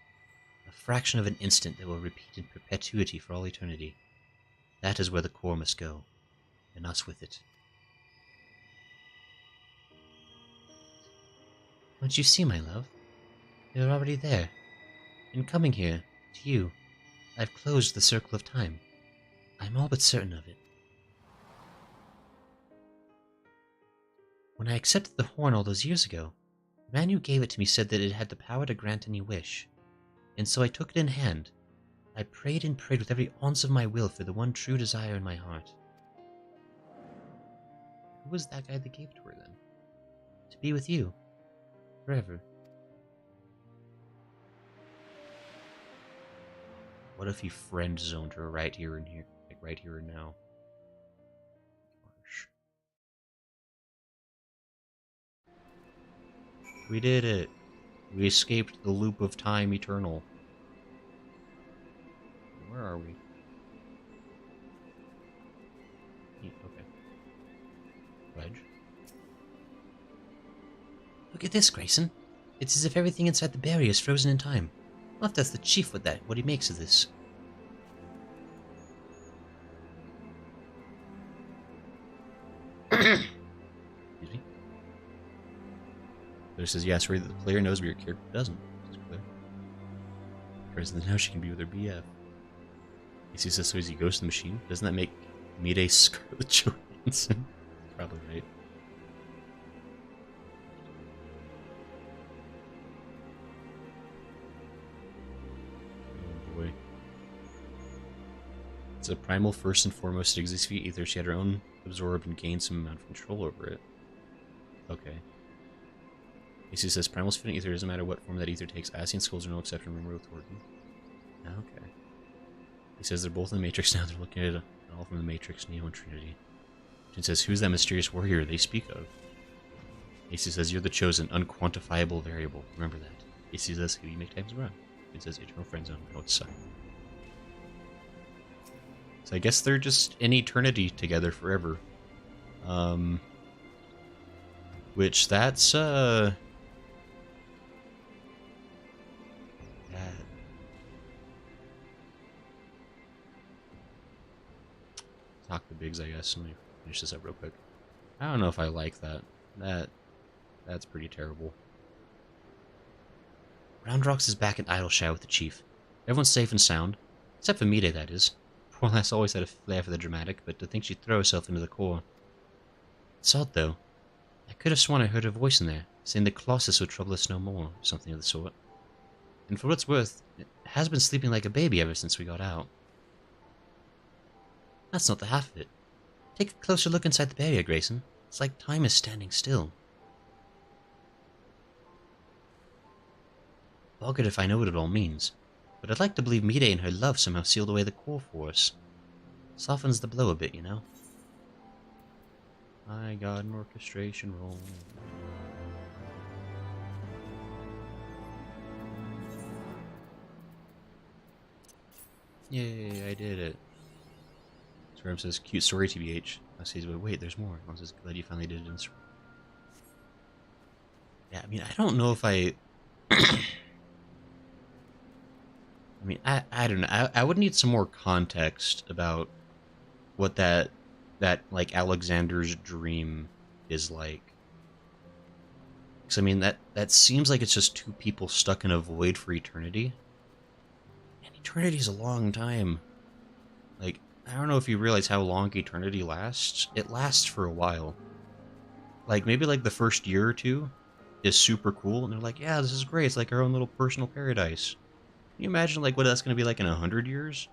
a fraction of an instant that will repeat in perpetuity for all eternity. That is where the core must go, and us with it. Don't you see, my love? You're already there. In coming here, to you, I've closed the circle of time. I'm all but certain of it. When I accepted the horn all those years ago, the man who gave it to me said that it had the power to grant any wish. And so I took it in hand. I prayed and prayed with every ounce of my will for the one true desire in my heart. Who was that guy that gave it to her then? To be with you. Forever. What if he friend-zoned her right here and here? Like right here and now? Gosh. We did it! We escaped the loop of time eternal. Where are we? Okay. Wedge. Look at this, Grayson. It's as if everything inside the barrier is frozen in time. I'll have to ask the chief what he makes of this. Excuse me. There says, yes, right, that the player knows but your character doesn't. It's clear. Whereas now she can be with her BF. He sees this, so he goes to the machine. Doesn't that make Mayday Scarlett Johansson? Probably right. Oh boy. It's a primal first and foremost. It exists via ether. She had her own absorbed and gained some amount of control over it. Okay. AC says primal's fit in ether. Doesn't matter what form that ether takes. Ascian skulls are no exception. Remember with Horton. Okay. He says they're both in the Matrix now. They're looking at it all from the Matrix, Neo, and Trinity. He says, who's that mysterious warrior they speak of? AC says, you're the chosen, unquantifiable variable. Remember that. AC says, who you make times run. It says, eternal friend zone. No, it's son. So I guess they're just in eternity together forever. Which that's, yeah. Talk to Biggs, I guess. Let me finish this up real quick. I don't know if I like that. That's pretty terrible. Roundrox is back in Idleshire with the chief. Everyone's safe and sound. Except for Mide, that is. Poor lass always had a flair for the dramatic, but to think she'd throw herself into the core. It's odd, though. I could have sworn I heard her voice in there, saying the Colossus would trouble us no more, or something of the sort. And for what it's worth, it has been sleeping like a baby ever since we got out. That's not the half of it. Take a closer look inside the barrier, Grayson. It's like time is standing still. Boggered if I know what it all means, but I'd like to believe Mide and her love somehow sealed away the core for us. Softens the blow a bit, you know? I got an orchestration roll. Yay, I did it. Swerve says, cute story TBH. I say, wait, there's more. I was glad you finally did it in story. Yeah, I mean, I don't know if I... I mean, I don't know. I would need some more context about what that like, Alexander's dream is like. Because, I mean, that seems like it's just two people stuck in a void for eternity. And eternity's a long time. Like, I don't know if you realize how long eternity lasts. It lasts for a while. Like, maybe, like, the first year or two is super cool. And they're like, yeah, this is great. It's like our own little personal paradise. Can you imagine, like, what that's going to be like in 100 years?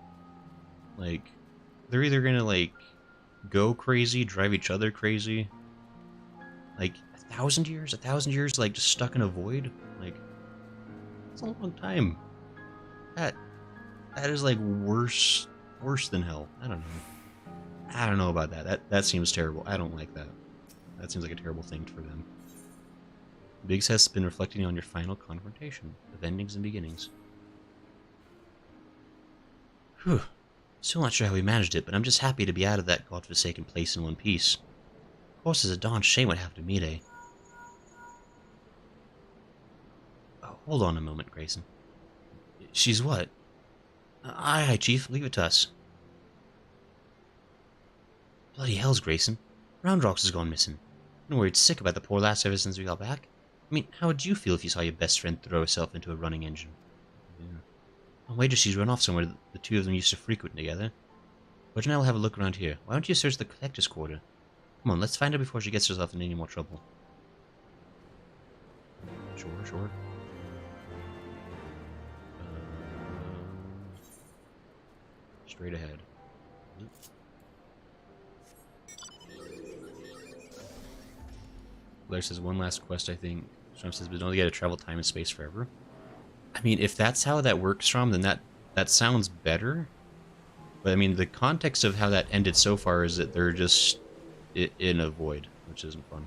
Like, they're either going to, like, go crazy, drive each other crazy. Like, 1,000 years? 1,000 years, like, just stuck in a void? Like, it's a long time. That is, like, worse than hell. I don't know. I don't know about that. That seems terrible. I don't like that. That seems like a terrible thing for them. Biggs has been reflecting on your final confrontation of endings and beginnings. Whew. Still not sure how we managed it, but I'm just happy to be out of that godforsaken place in one piece. Of course, it's a darn shame what happened to Mide. Oh, hold on a moment, Grayson. She's what? Aye, Chief. Leave it to us. Bloody hells, Grayson. Roundrox has gone missing. I'm worried sick about the poor lass ever since we got back. I mean, how would you feel if you saw your best friend throw herself into a running engine? Yeah. I'll wager she's run off somewhere the two of them used to frequent together. But now we'll have a look around here. Why don't you search the collector's quarter? Come on, let's find her before she gets herself in any more trouble. Sure. Straight ahead. Blair says one last quest, I think. Strom says, but don't get to travel time and space forever. I mean, if that's how that works, Strom, then that sounds better. But I mean, the context of how that ended so far is that they're just in a void, which isn't fun.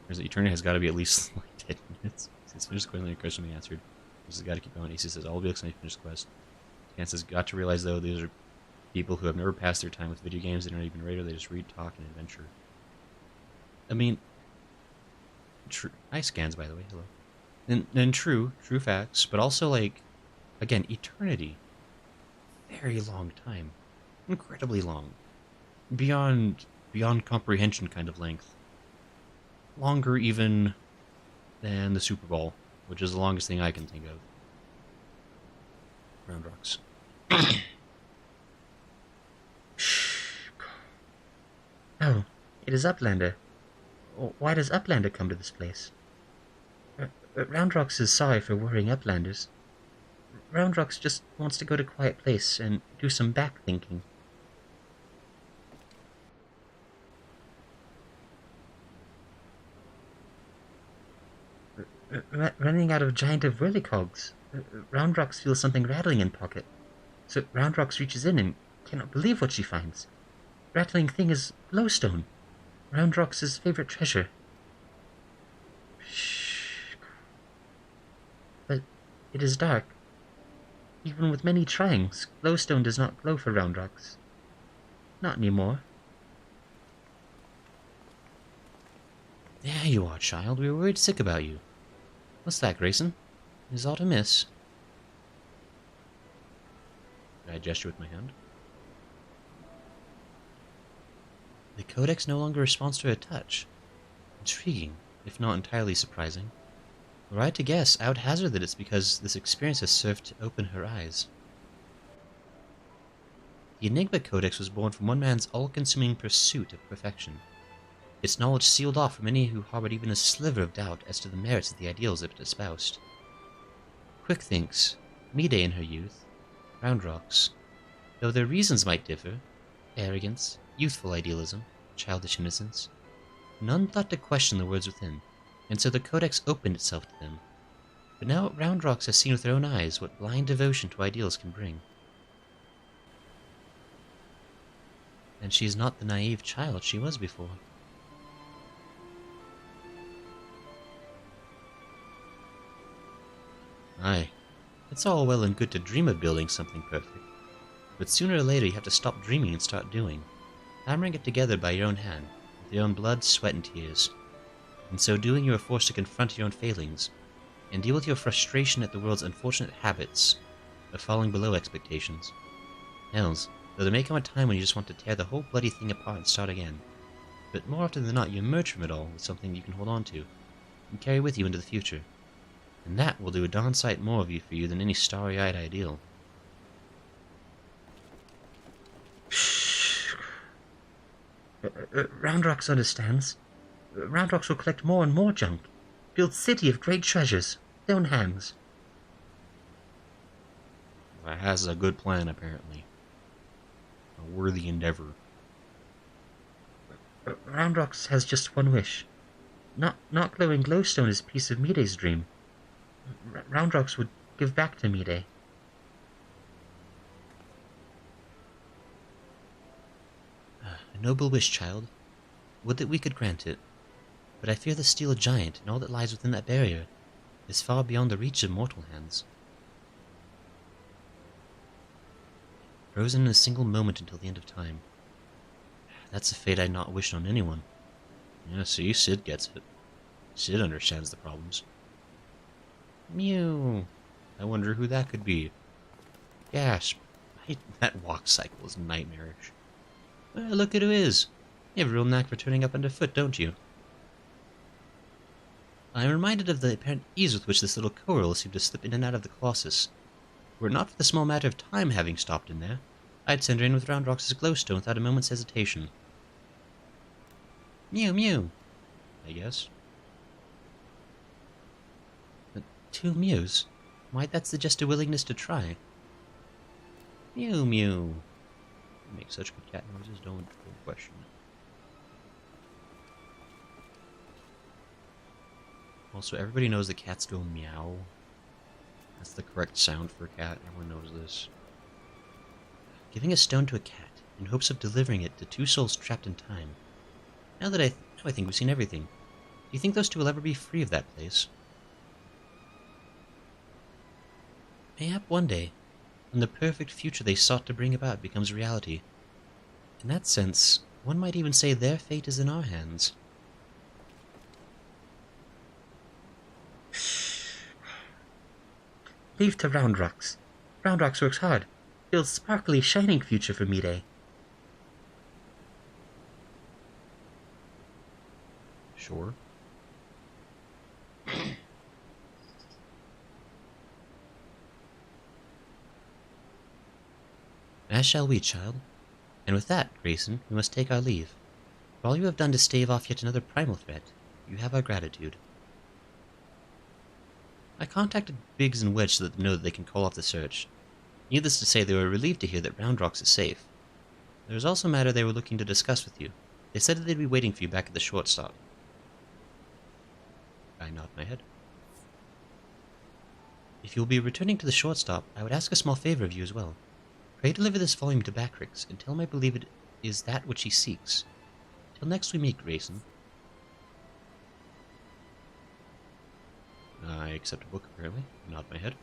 There's the eternity has got to be at least like 10 minutes. It's finished quickly, the question we answered. This has got to keep going. AC says, all will be looks like finish the quest. Scan says, got to realize though, these are people who have never passed their time with video games. They don't even radio. They just read, talk, and adventure. I mean, nice scans, by the way. Hello. And true facts, but also, like, again, eternity. Very long time. Incredibly long. Beyond comprehension kind of length. Longer even than the Super Bowl, which is the longest thing I can think of. Roundrox. Oh, it is Uplander. Why does Uplander come to this place? Roundrox is sorry for worrying Uplanders. Roundrox just wants to go to a quiet place and do some back thinking. Running out of giant of whirlicogs. Roundrox feels something rattling in pocket. So Roundrox reaches in and cannot believe what she finds. Rattling thing is glowstone. Roundrox's favorite treasure. Shh. But it is dark. Even with many tryings, glowstone does not glow for Roundrox. Not anymore. There you are, child. We were worried sick about you. What's that, Grayson? Is aught amiss? I gesture with my hand. The Codex no longer responds to a touch. Intriguing, if not entirely surprising. Were I to guess, I would hazard that it's because this experience has served to open her eyes. The Enigma Codex was born from one man's all-consuming pursuit of perfection. Its knowledge sealed off from any who harbored even a sliver of doubt as to the merits of the ideals it espoused. Quick thinks, Mide in her youth, Roundrox, though their reasons might differ, arrogance, youthful idealism, childish innocence, none thought to question the words within, and so the Codex opened itself to them. But now Roundrox has seen with her own eyes what blind devotion to ideals can bring. And she is not the naive child she was before. Aye, it's all well and good to dream of building something perfect, but sooner or later you have to stop dreaming and start doing, hammering it together by your own hand, with your own blood, sweat, and tears. In so doing, you are forced to confront your own failings, and deal with your frustration at the world's unfortunate habits of falling below expectations. Hells, though there may come a time when you just want to tear the whole bloody thing apart and start again, but more often than not you emerge from it all with something you can hold on to, and carry with you into the future. And that will do a darn sight more of you for you than any starry-eyed ideal. Shh. Roundrox understands. Roundrox will collect more and more junk. Build city of great treasures. Their own hands. That has a good plan, apparently. A worthy endeavor. Roundrox has just one wish. Not glowing glowstone is a piece of Mide's dream. Roundrox would give back to Mide. A noble wish, child. Would that we could grant it. But I fear the steel giant and all that lies within that barrier is far beyond the reach of mortal hands. Frozen in a single moment until the end of time. That's a fate I'd not wish on anyone. Yeah, see, Sid gets it. Sid understands the problems. Mew. I wonder who that could be. Gasp. That walk cycle is nightmarish. Well, look at who is. You have a real knack for turning up underfoot, don't you? I am reminded of the apparent ease with which this little coral seemed to slip in and out of the Colossus. Were it not for the small matter of time having stopped in there, I'd send her in with Roundrox's glowstone without a moment's hesitation. Mew, mew. I guess. But 2 mews? Might that suggest a willingness to try? Mew, mew. You make such good cat noises, don't question it. Also, everybody knows that cats go meow. That's the correct sound for a cat. Everyone knows this. Giving a stone to a cat in hopes of delivering it to 2 souls trapped in time. Now I think we've seen everything. Do you think those 2 will ever be free of that place? Mayhap one day, when the perfect future they sought to bring about becomes reality. In that sense, one might even say their fate is in our hands. Leave to Roundrox. Roundrox works hard. Builds sparkly, shining future for Mide. Sure. As shall we, child. And with that, Grayson, we must take our leave. For all you have done to stave off yet another primal threat, you have our gratitude. I contacted Biggs and Wedge to let them know that they can call off the search. Needless to say, they were relieved to hear that Roundrox is safe. There was also a matter they were looking to discuss with you. They said that they'd be waiting for you back at the short stop. I nod my head. If you will be returning to the shortstop, I would ask a small favor of you as well. Pray deliver this volume to Backrix, and tell him I believe it is that which he seeks. Till next we meet, Grayson. I accept a book, apparently. Nod my head.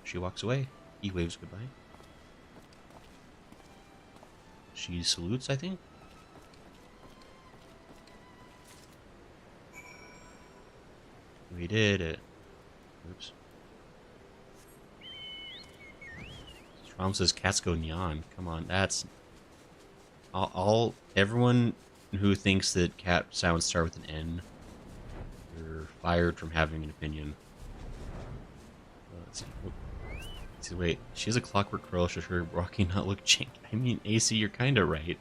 She walks away. He waves goodbye. She salutes, I think. We did it. Oops. Strom says cats go neon. Come on, that's... Everyone who thinks that cat sounds start with an N, you're fired from having an opinion. Let's see. Let's see, wait, she has a clockwork curl, should her Rocky not look janky? I mean, AC, you're kinda right.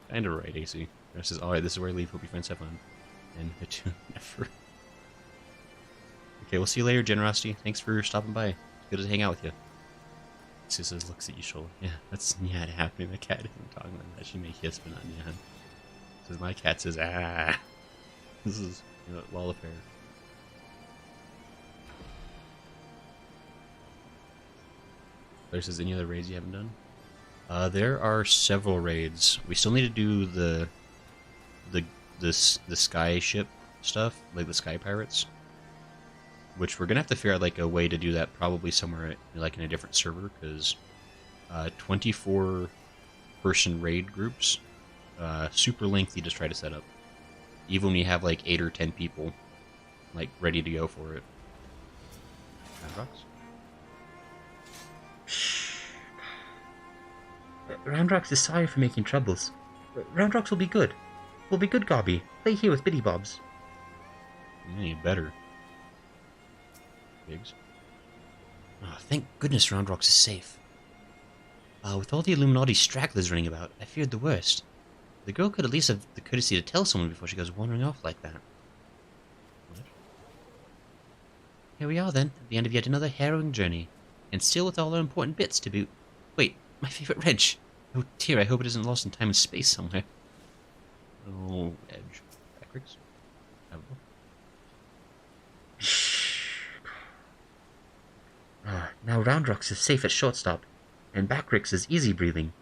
Kinda right, AC. She says, alright, this is where I leave, hope your friends have fun. And never. Okay, we'll see you later, Generosity. Thanks for stopping by. It's good to hang out with you. She says, looks at you, shoulder. Yeah, that's Nyan happening. The cat isn't talking like that. She may hiss, but not Nyan. Says, my cat says, ah. This is, Lol affair. There says, any other raids you haven't done? There are several raids. We still need to do the sky ship stuff, like the sky pirates. Which we're gonna have to figure out like a way to do that probably somewhere like in a different server, because 24-person raid groups, super lengthy to try to set up. Even when you have like 8 or 10 people like ready to go for it. Roundrocks? Roundrocks is sorry for making troubles. Roundrocks will be good. Will be good, Gobby. Play here with Biddy Bobs. Yeah, you better. Biggs. Oh, thank goodness Roundrocks is safe. With all the Illuminati stragglers running about, I feared the worst. The girl could at least have the courtesy to tell someone before she goes wandering off like that. What? Here we are then, at the end of yet another harrowing journey. And still with all our important bits to boot. Wait, my favorite wrench. Oh dear, I hope it isn't lost in time and space somewhere. Oh, edge. Backrix? Now Roundrocks is safe at shortstop, and Backrix is easy breathing.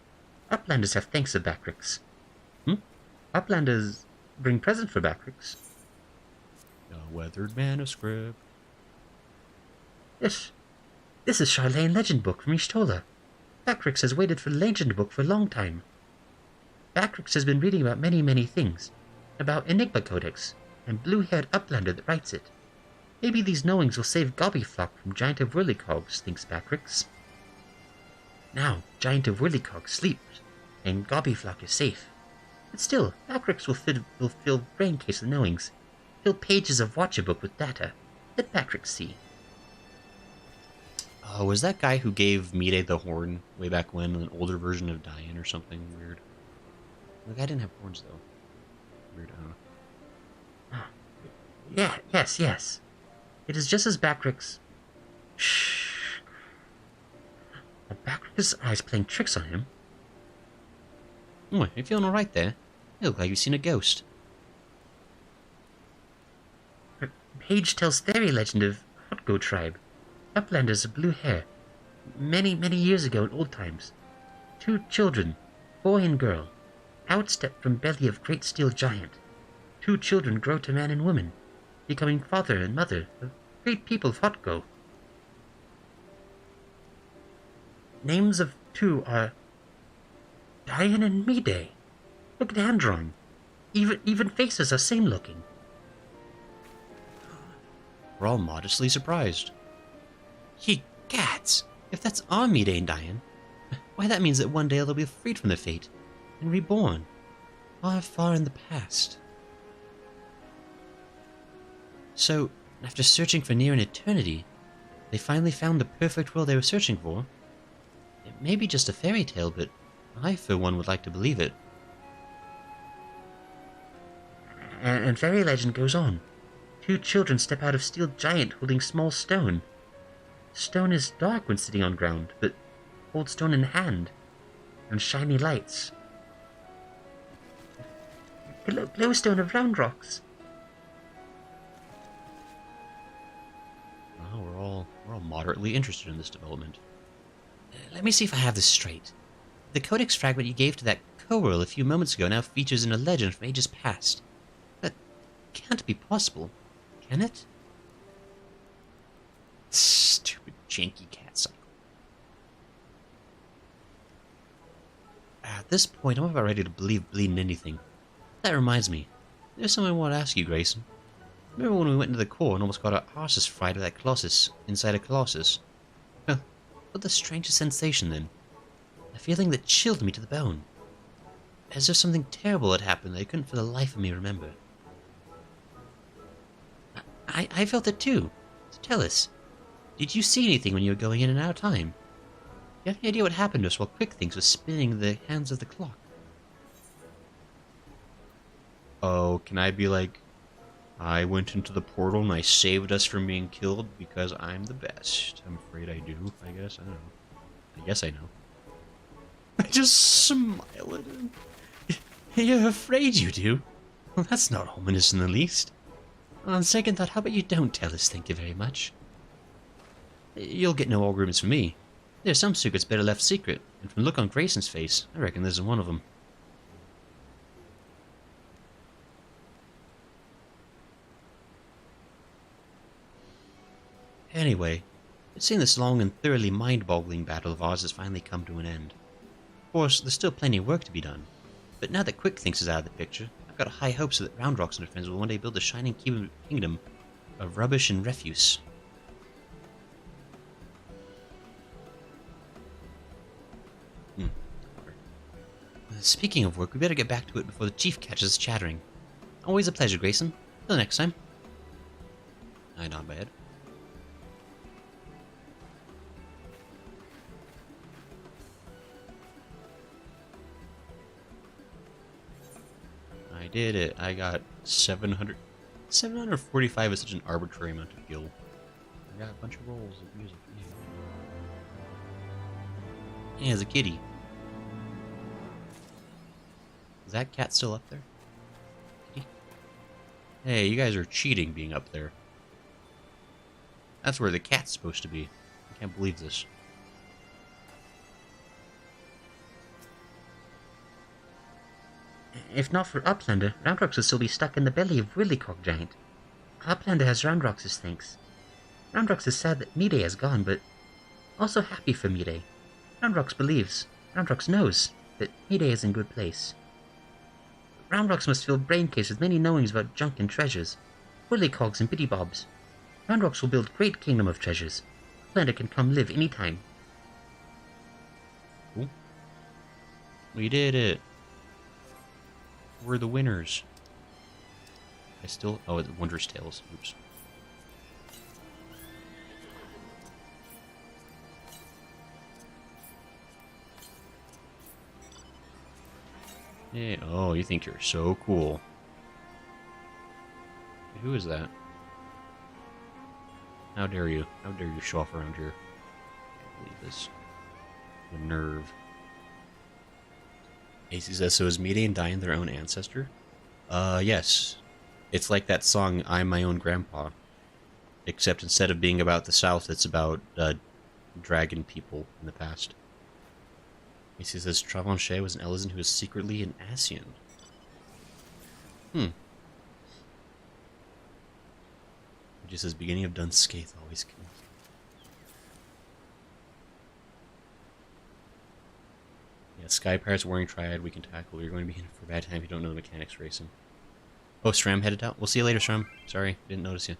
Uplanders have thanks of Backrix. Uplanders bring present for Backrix. A weathered manuscript. This is Charlene Legend Book from Ishtola. Backrix has waited for the Legend Book for a long time. Backrix has been reading about many things. About Enigma Codex, and blue-haired Uplander that writes it. Maybe these knowings will save Gobbyflock from Giant of Whirlycogs, thinks Backrix. Now, Giant of Whirlycog sleeps, and Gobbyflock is safe. But still, Backrix will fill braincase with knowings, fill pages of Watchabook with data. Let Backrix see. Was that guy who gave Mide the horn way back when, an older version of Diane or something weird? The guy didn't have horns, though. Weird, Yes. It is just as Backrix... Shh. Are Backrix's eyes playing tricks on him? Oh, are you feeling alright there? You look like you've seen a ghost. Her page tells fairy legend of Hotgo tribe. Uplanders of blue hair. Many years ago in old times. 2 children, boy and girl, outstep from belly of great steel giant. 2 children grow to man and woman, becoming father and mother of great people of Hotgo. Names of 2 are Diane and Mide. Look at the hand drawing. Even faces are same looking. We're all modestly surprised. Ye cats! If that's our Mide and Diane, why that means that one day they'll be freed from their fate and reborn, far in the past. So, after searching for near an eternity, they finally found the perfect world they were searching for. It may be just a fairy tale, but I, for one, would like to believe it. And fairy legend goes on. 2 children step out of steel giant holding small stone. Stone is dark when sitting on ground, but hold stone in hand, and shiny lights. Glowstone of Roundrocks. Oh, we're all all moderately interested in this development. Let me see if I have this straight. The codex fragment you gave to that Corel a few moments ago now features in a legend from ages past. That can't be possible, can it? Stupid janky cat cycle. At this point, I'm about ready to believe bleeding anything. That reminds me. There's something I want to ask you, Grayson. Remember when we went into the core and almost got our arses fried with that Colossus inside a Colossus? Well, what the strangest sensation then? A feeling that chilled me to the bone. As if something terrible had happened that I couldn't for the life of me remember. I felt it too. So tell us, did you see anything when you were going in and out of time? Do you have any idea what happened to us while Quick Things was spinning the hands of the clock? Oh, can I be like, I went into the portal and I saved us from being killed because I'm the best? I'm afraid I do, I guess. I don't know. I guess I know. I just smile at him. You're afraid you do? Well, that's not ominous in the least. On second thought, how about you don't tell us thank you very much? You'll get no arguments from me. There's some secrets better left secret, and from the look on Grayson's face, I reckon this is one of them. Anyway, it seems this long and thoroughly mind-boggling battle of ours has finally come to an end. Of course, there's still plenty of work to be done, but now that Quick Thinks is out of the picture, I've got high hopes that Roundrox and her friends will one day build a shining kingdom of rubbish and refuse. Speaking of work, we better get back to it before the chief catches us chattering. Always a pleasure, Grayson. Till next time. Not bad. I did it. I got 700... 745 is such an arbitrary amount of gil. I got a bunch of rolls of music. Yeah, there's a kitty. Is that cat still up there? Kitty? Hey, you guys are cheating being up there. That's where the cat's supposed to be. I can't believe this. If not for Uplander, Roundrox would still be stuck in the belly of Willycock Giant. Uplander has Roundrox's thanks. Roundrox is sad that Midday is gone, but also happy for Midday. Roundrox believes, Roundrox knows, that Midday is in good place. Roundrox must fill Braincase with many knowings about junk and treasures, Willycogs and Biddybobs. Roundrox will build great kingdom of treasures. Uplander can come live any time. Cool. We did it. We're the winners. I still... Oh, it's Wondrous Tales. Oops. Hey, oh, you think you're so cool. Hey, who is that? How dare you? How dare you show off around here? Can't believe this. The nerve. AC says, so is Midday and Diane their own ancestor? Yes. It's like that song, I'm My Own Grandpa. Except instead of being about the South, it's about, dragon people in the past. AC says, Travanchet was an Elysian who was secretly an Asian. It just says, beginning of done Skaith always kills. Yeah, Sky Pirates, Warring Triad, we can tackle. You're going to be in for a bad time if you don't know the mechanics racing. Oh, Stram headed out. We'll see you later, Stram. Sorry, didn't notice you.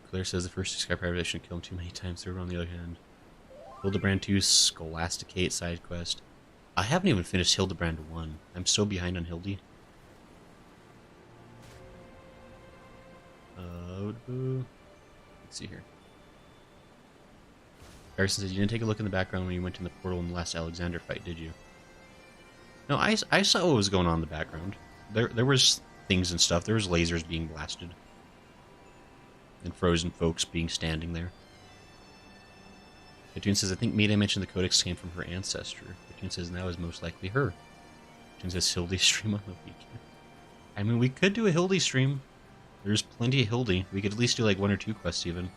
Claire says the first Sky Pirate shouldn't kill him too many times through. On the other hand, Hildebrand 2 Scholasticate side quest. I haven't even finished Hildebrand 1. I'm so behind on Hildy. Let's see here. Garrison says, you didn't take a look in the background when you went in the portal in the last Alexander fight, did you? No, I saw what was going on in the background. There was things and stuff. There was lasers being blasted. And frozen folks being standing there. Katoon says, I think Midday mentioned the codex came from her ancestor. Katoon says, that was most likely her. Katoon says, Hildy stream on the weekend. I mean, we could do a Hildy stream. There's plenty of Hildy. We could at least do like 1 or 2 quests even.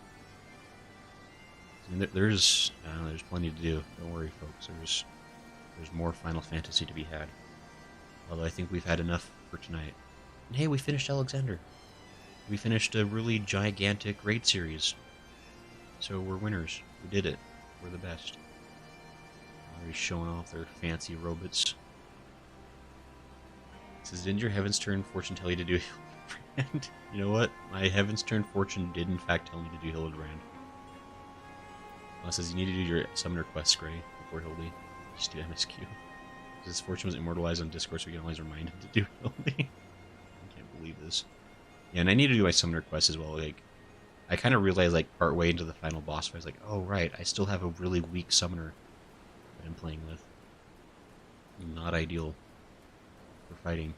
I mean, there's plenty to do. Don't worry, folks. There's more Final Fantasy to be had. Although I think we've had enough for tonight. And hey, we finished Alexander. We finished a really gigantic raid series. So we're winners. We did it. We're the best. Already showing off their fancy robots. It says, didn't your Heaven's Turn fortune tell you to do Hildebrand? You know what? My Heaven's Turn fortune did in fact tell me to do Hildebrand. Well, it says you need to do your Summoner quest, Gray, before Hildy. Just do MSQ. His fortune was immortalized on Discord, so we can always remind him to do Hildy. I can't believe this. Yeah, and I need to do my Summoner quest as well. Like, I kind of realized, like, partway into the final boss fight, I was like, oh, right, I still have a really weak Summoner that I'm playing with. Not ideal for fighting.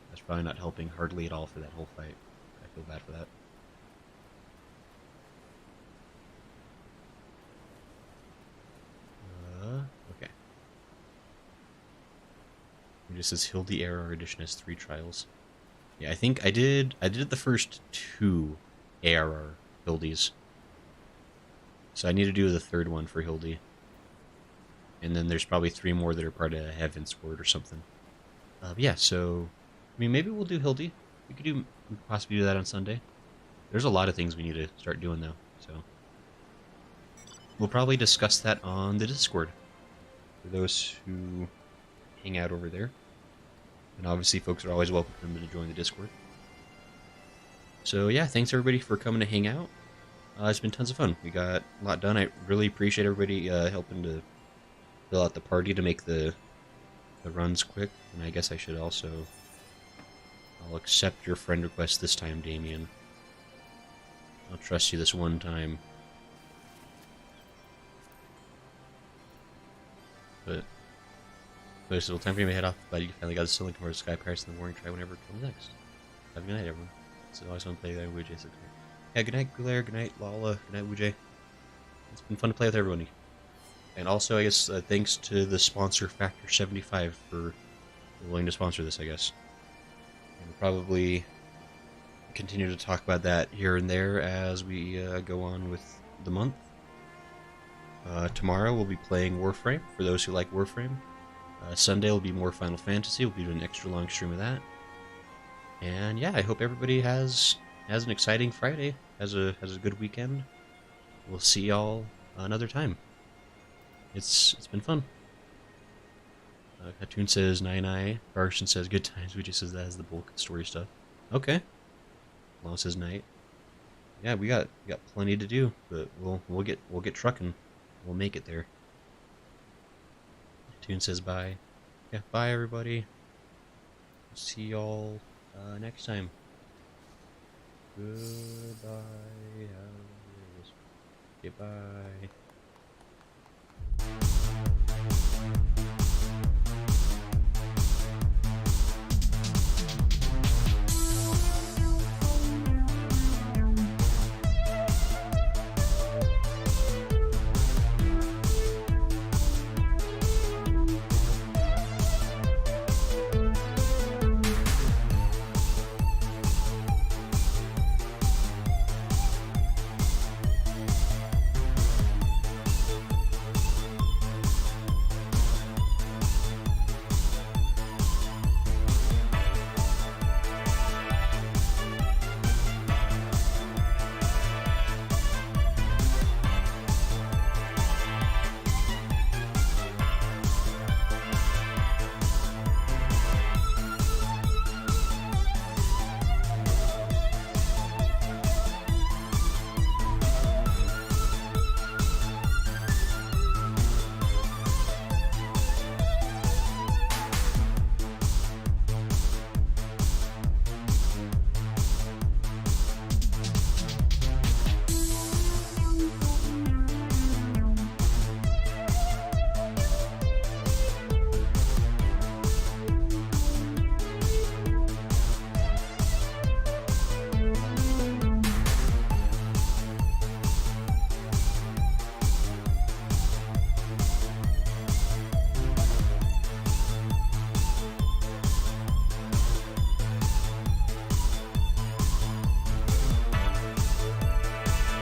That's probably not helping hardly at all for that whole fight. I feel bad for that. Okay. It just says Hildy ARR edition has 3 trials. Yeah, I think I did the first 2 ARR Hildies. So I need to do the 3rd one for Hildy. And then there's probably 3 more that are part of Heavensward or something. Yeah, so I mean, maybe we'll do Hildy. We could possibly do that on Sunday. There's a lot of things we need to start doing though, so we'll probably discuss that on the Discord for those who hang out over there. And obviously, folks are always welcome to join the Discord. So yeah, thanks everybody for coming to hang out. It's been tons of fun. We got a lot done. I really appreciate everybody helping to fill out the party to make the runs quick. And I guess I should also... I'll accept your friend request this time, Damien. I'll trust you this one time. But it's time for me to head off. But you finally got the Silent Commerce Sky Pirates in the morning. Try whenever it comes next. Have a good night, everyone. It's always fun to play that Wuj 6. Yeah, good night, Gulair. Good night, Lala. Good night, Wuj. It's been fun to play with everybody. And also, I guess, thanks to the sponsor, Factor 75, for willing to sponsor this, I guess. And we'll probably continue to talk about that here and there as we go on with the month. Tomorrow we'll be playing Warframe, for those who like Warframe. Sunday will be more Final Fantasy. We'll be doing an extra long stream of that. And yeah, I hope everybody has an exciting Friday, has a good weekend. We'll see y'all another time. It's been fun. Cartoon says nine. Carson says good times. We just says that has the bulk of story stuff. Okay. Long says night. Yeah, we got plenty to do, but we'll get trucking. We'll make it there. Cartoon says bye. Yeah, bye everybody. See y'all next time. Goodbye. Goodbye.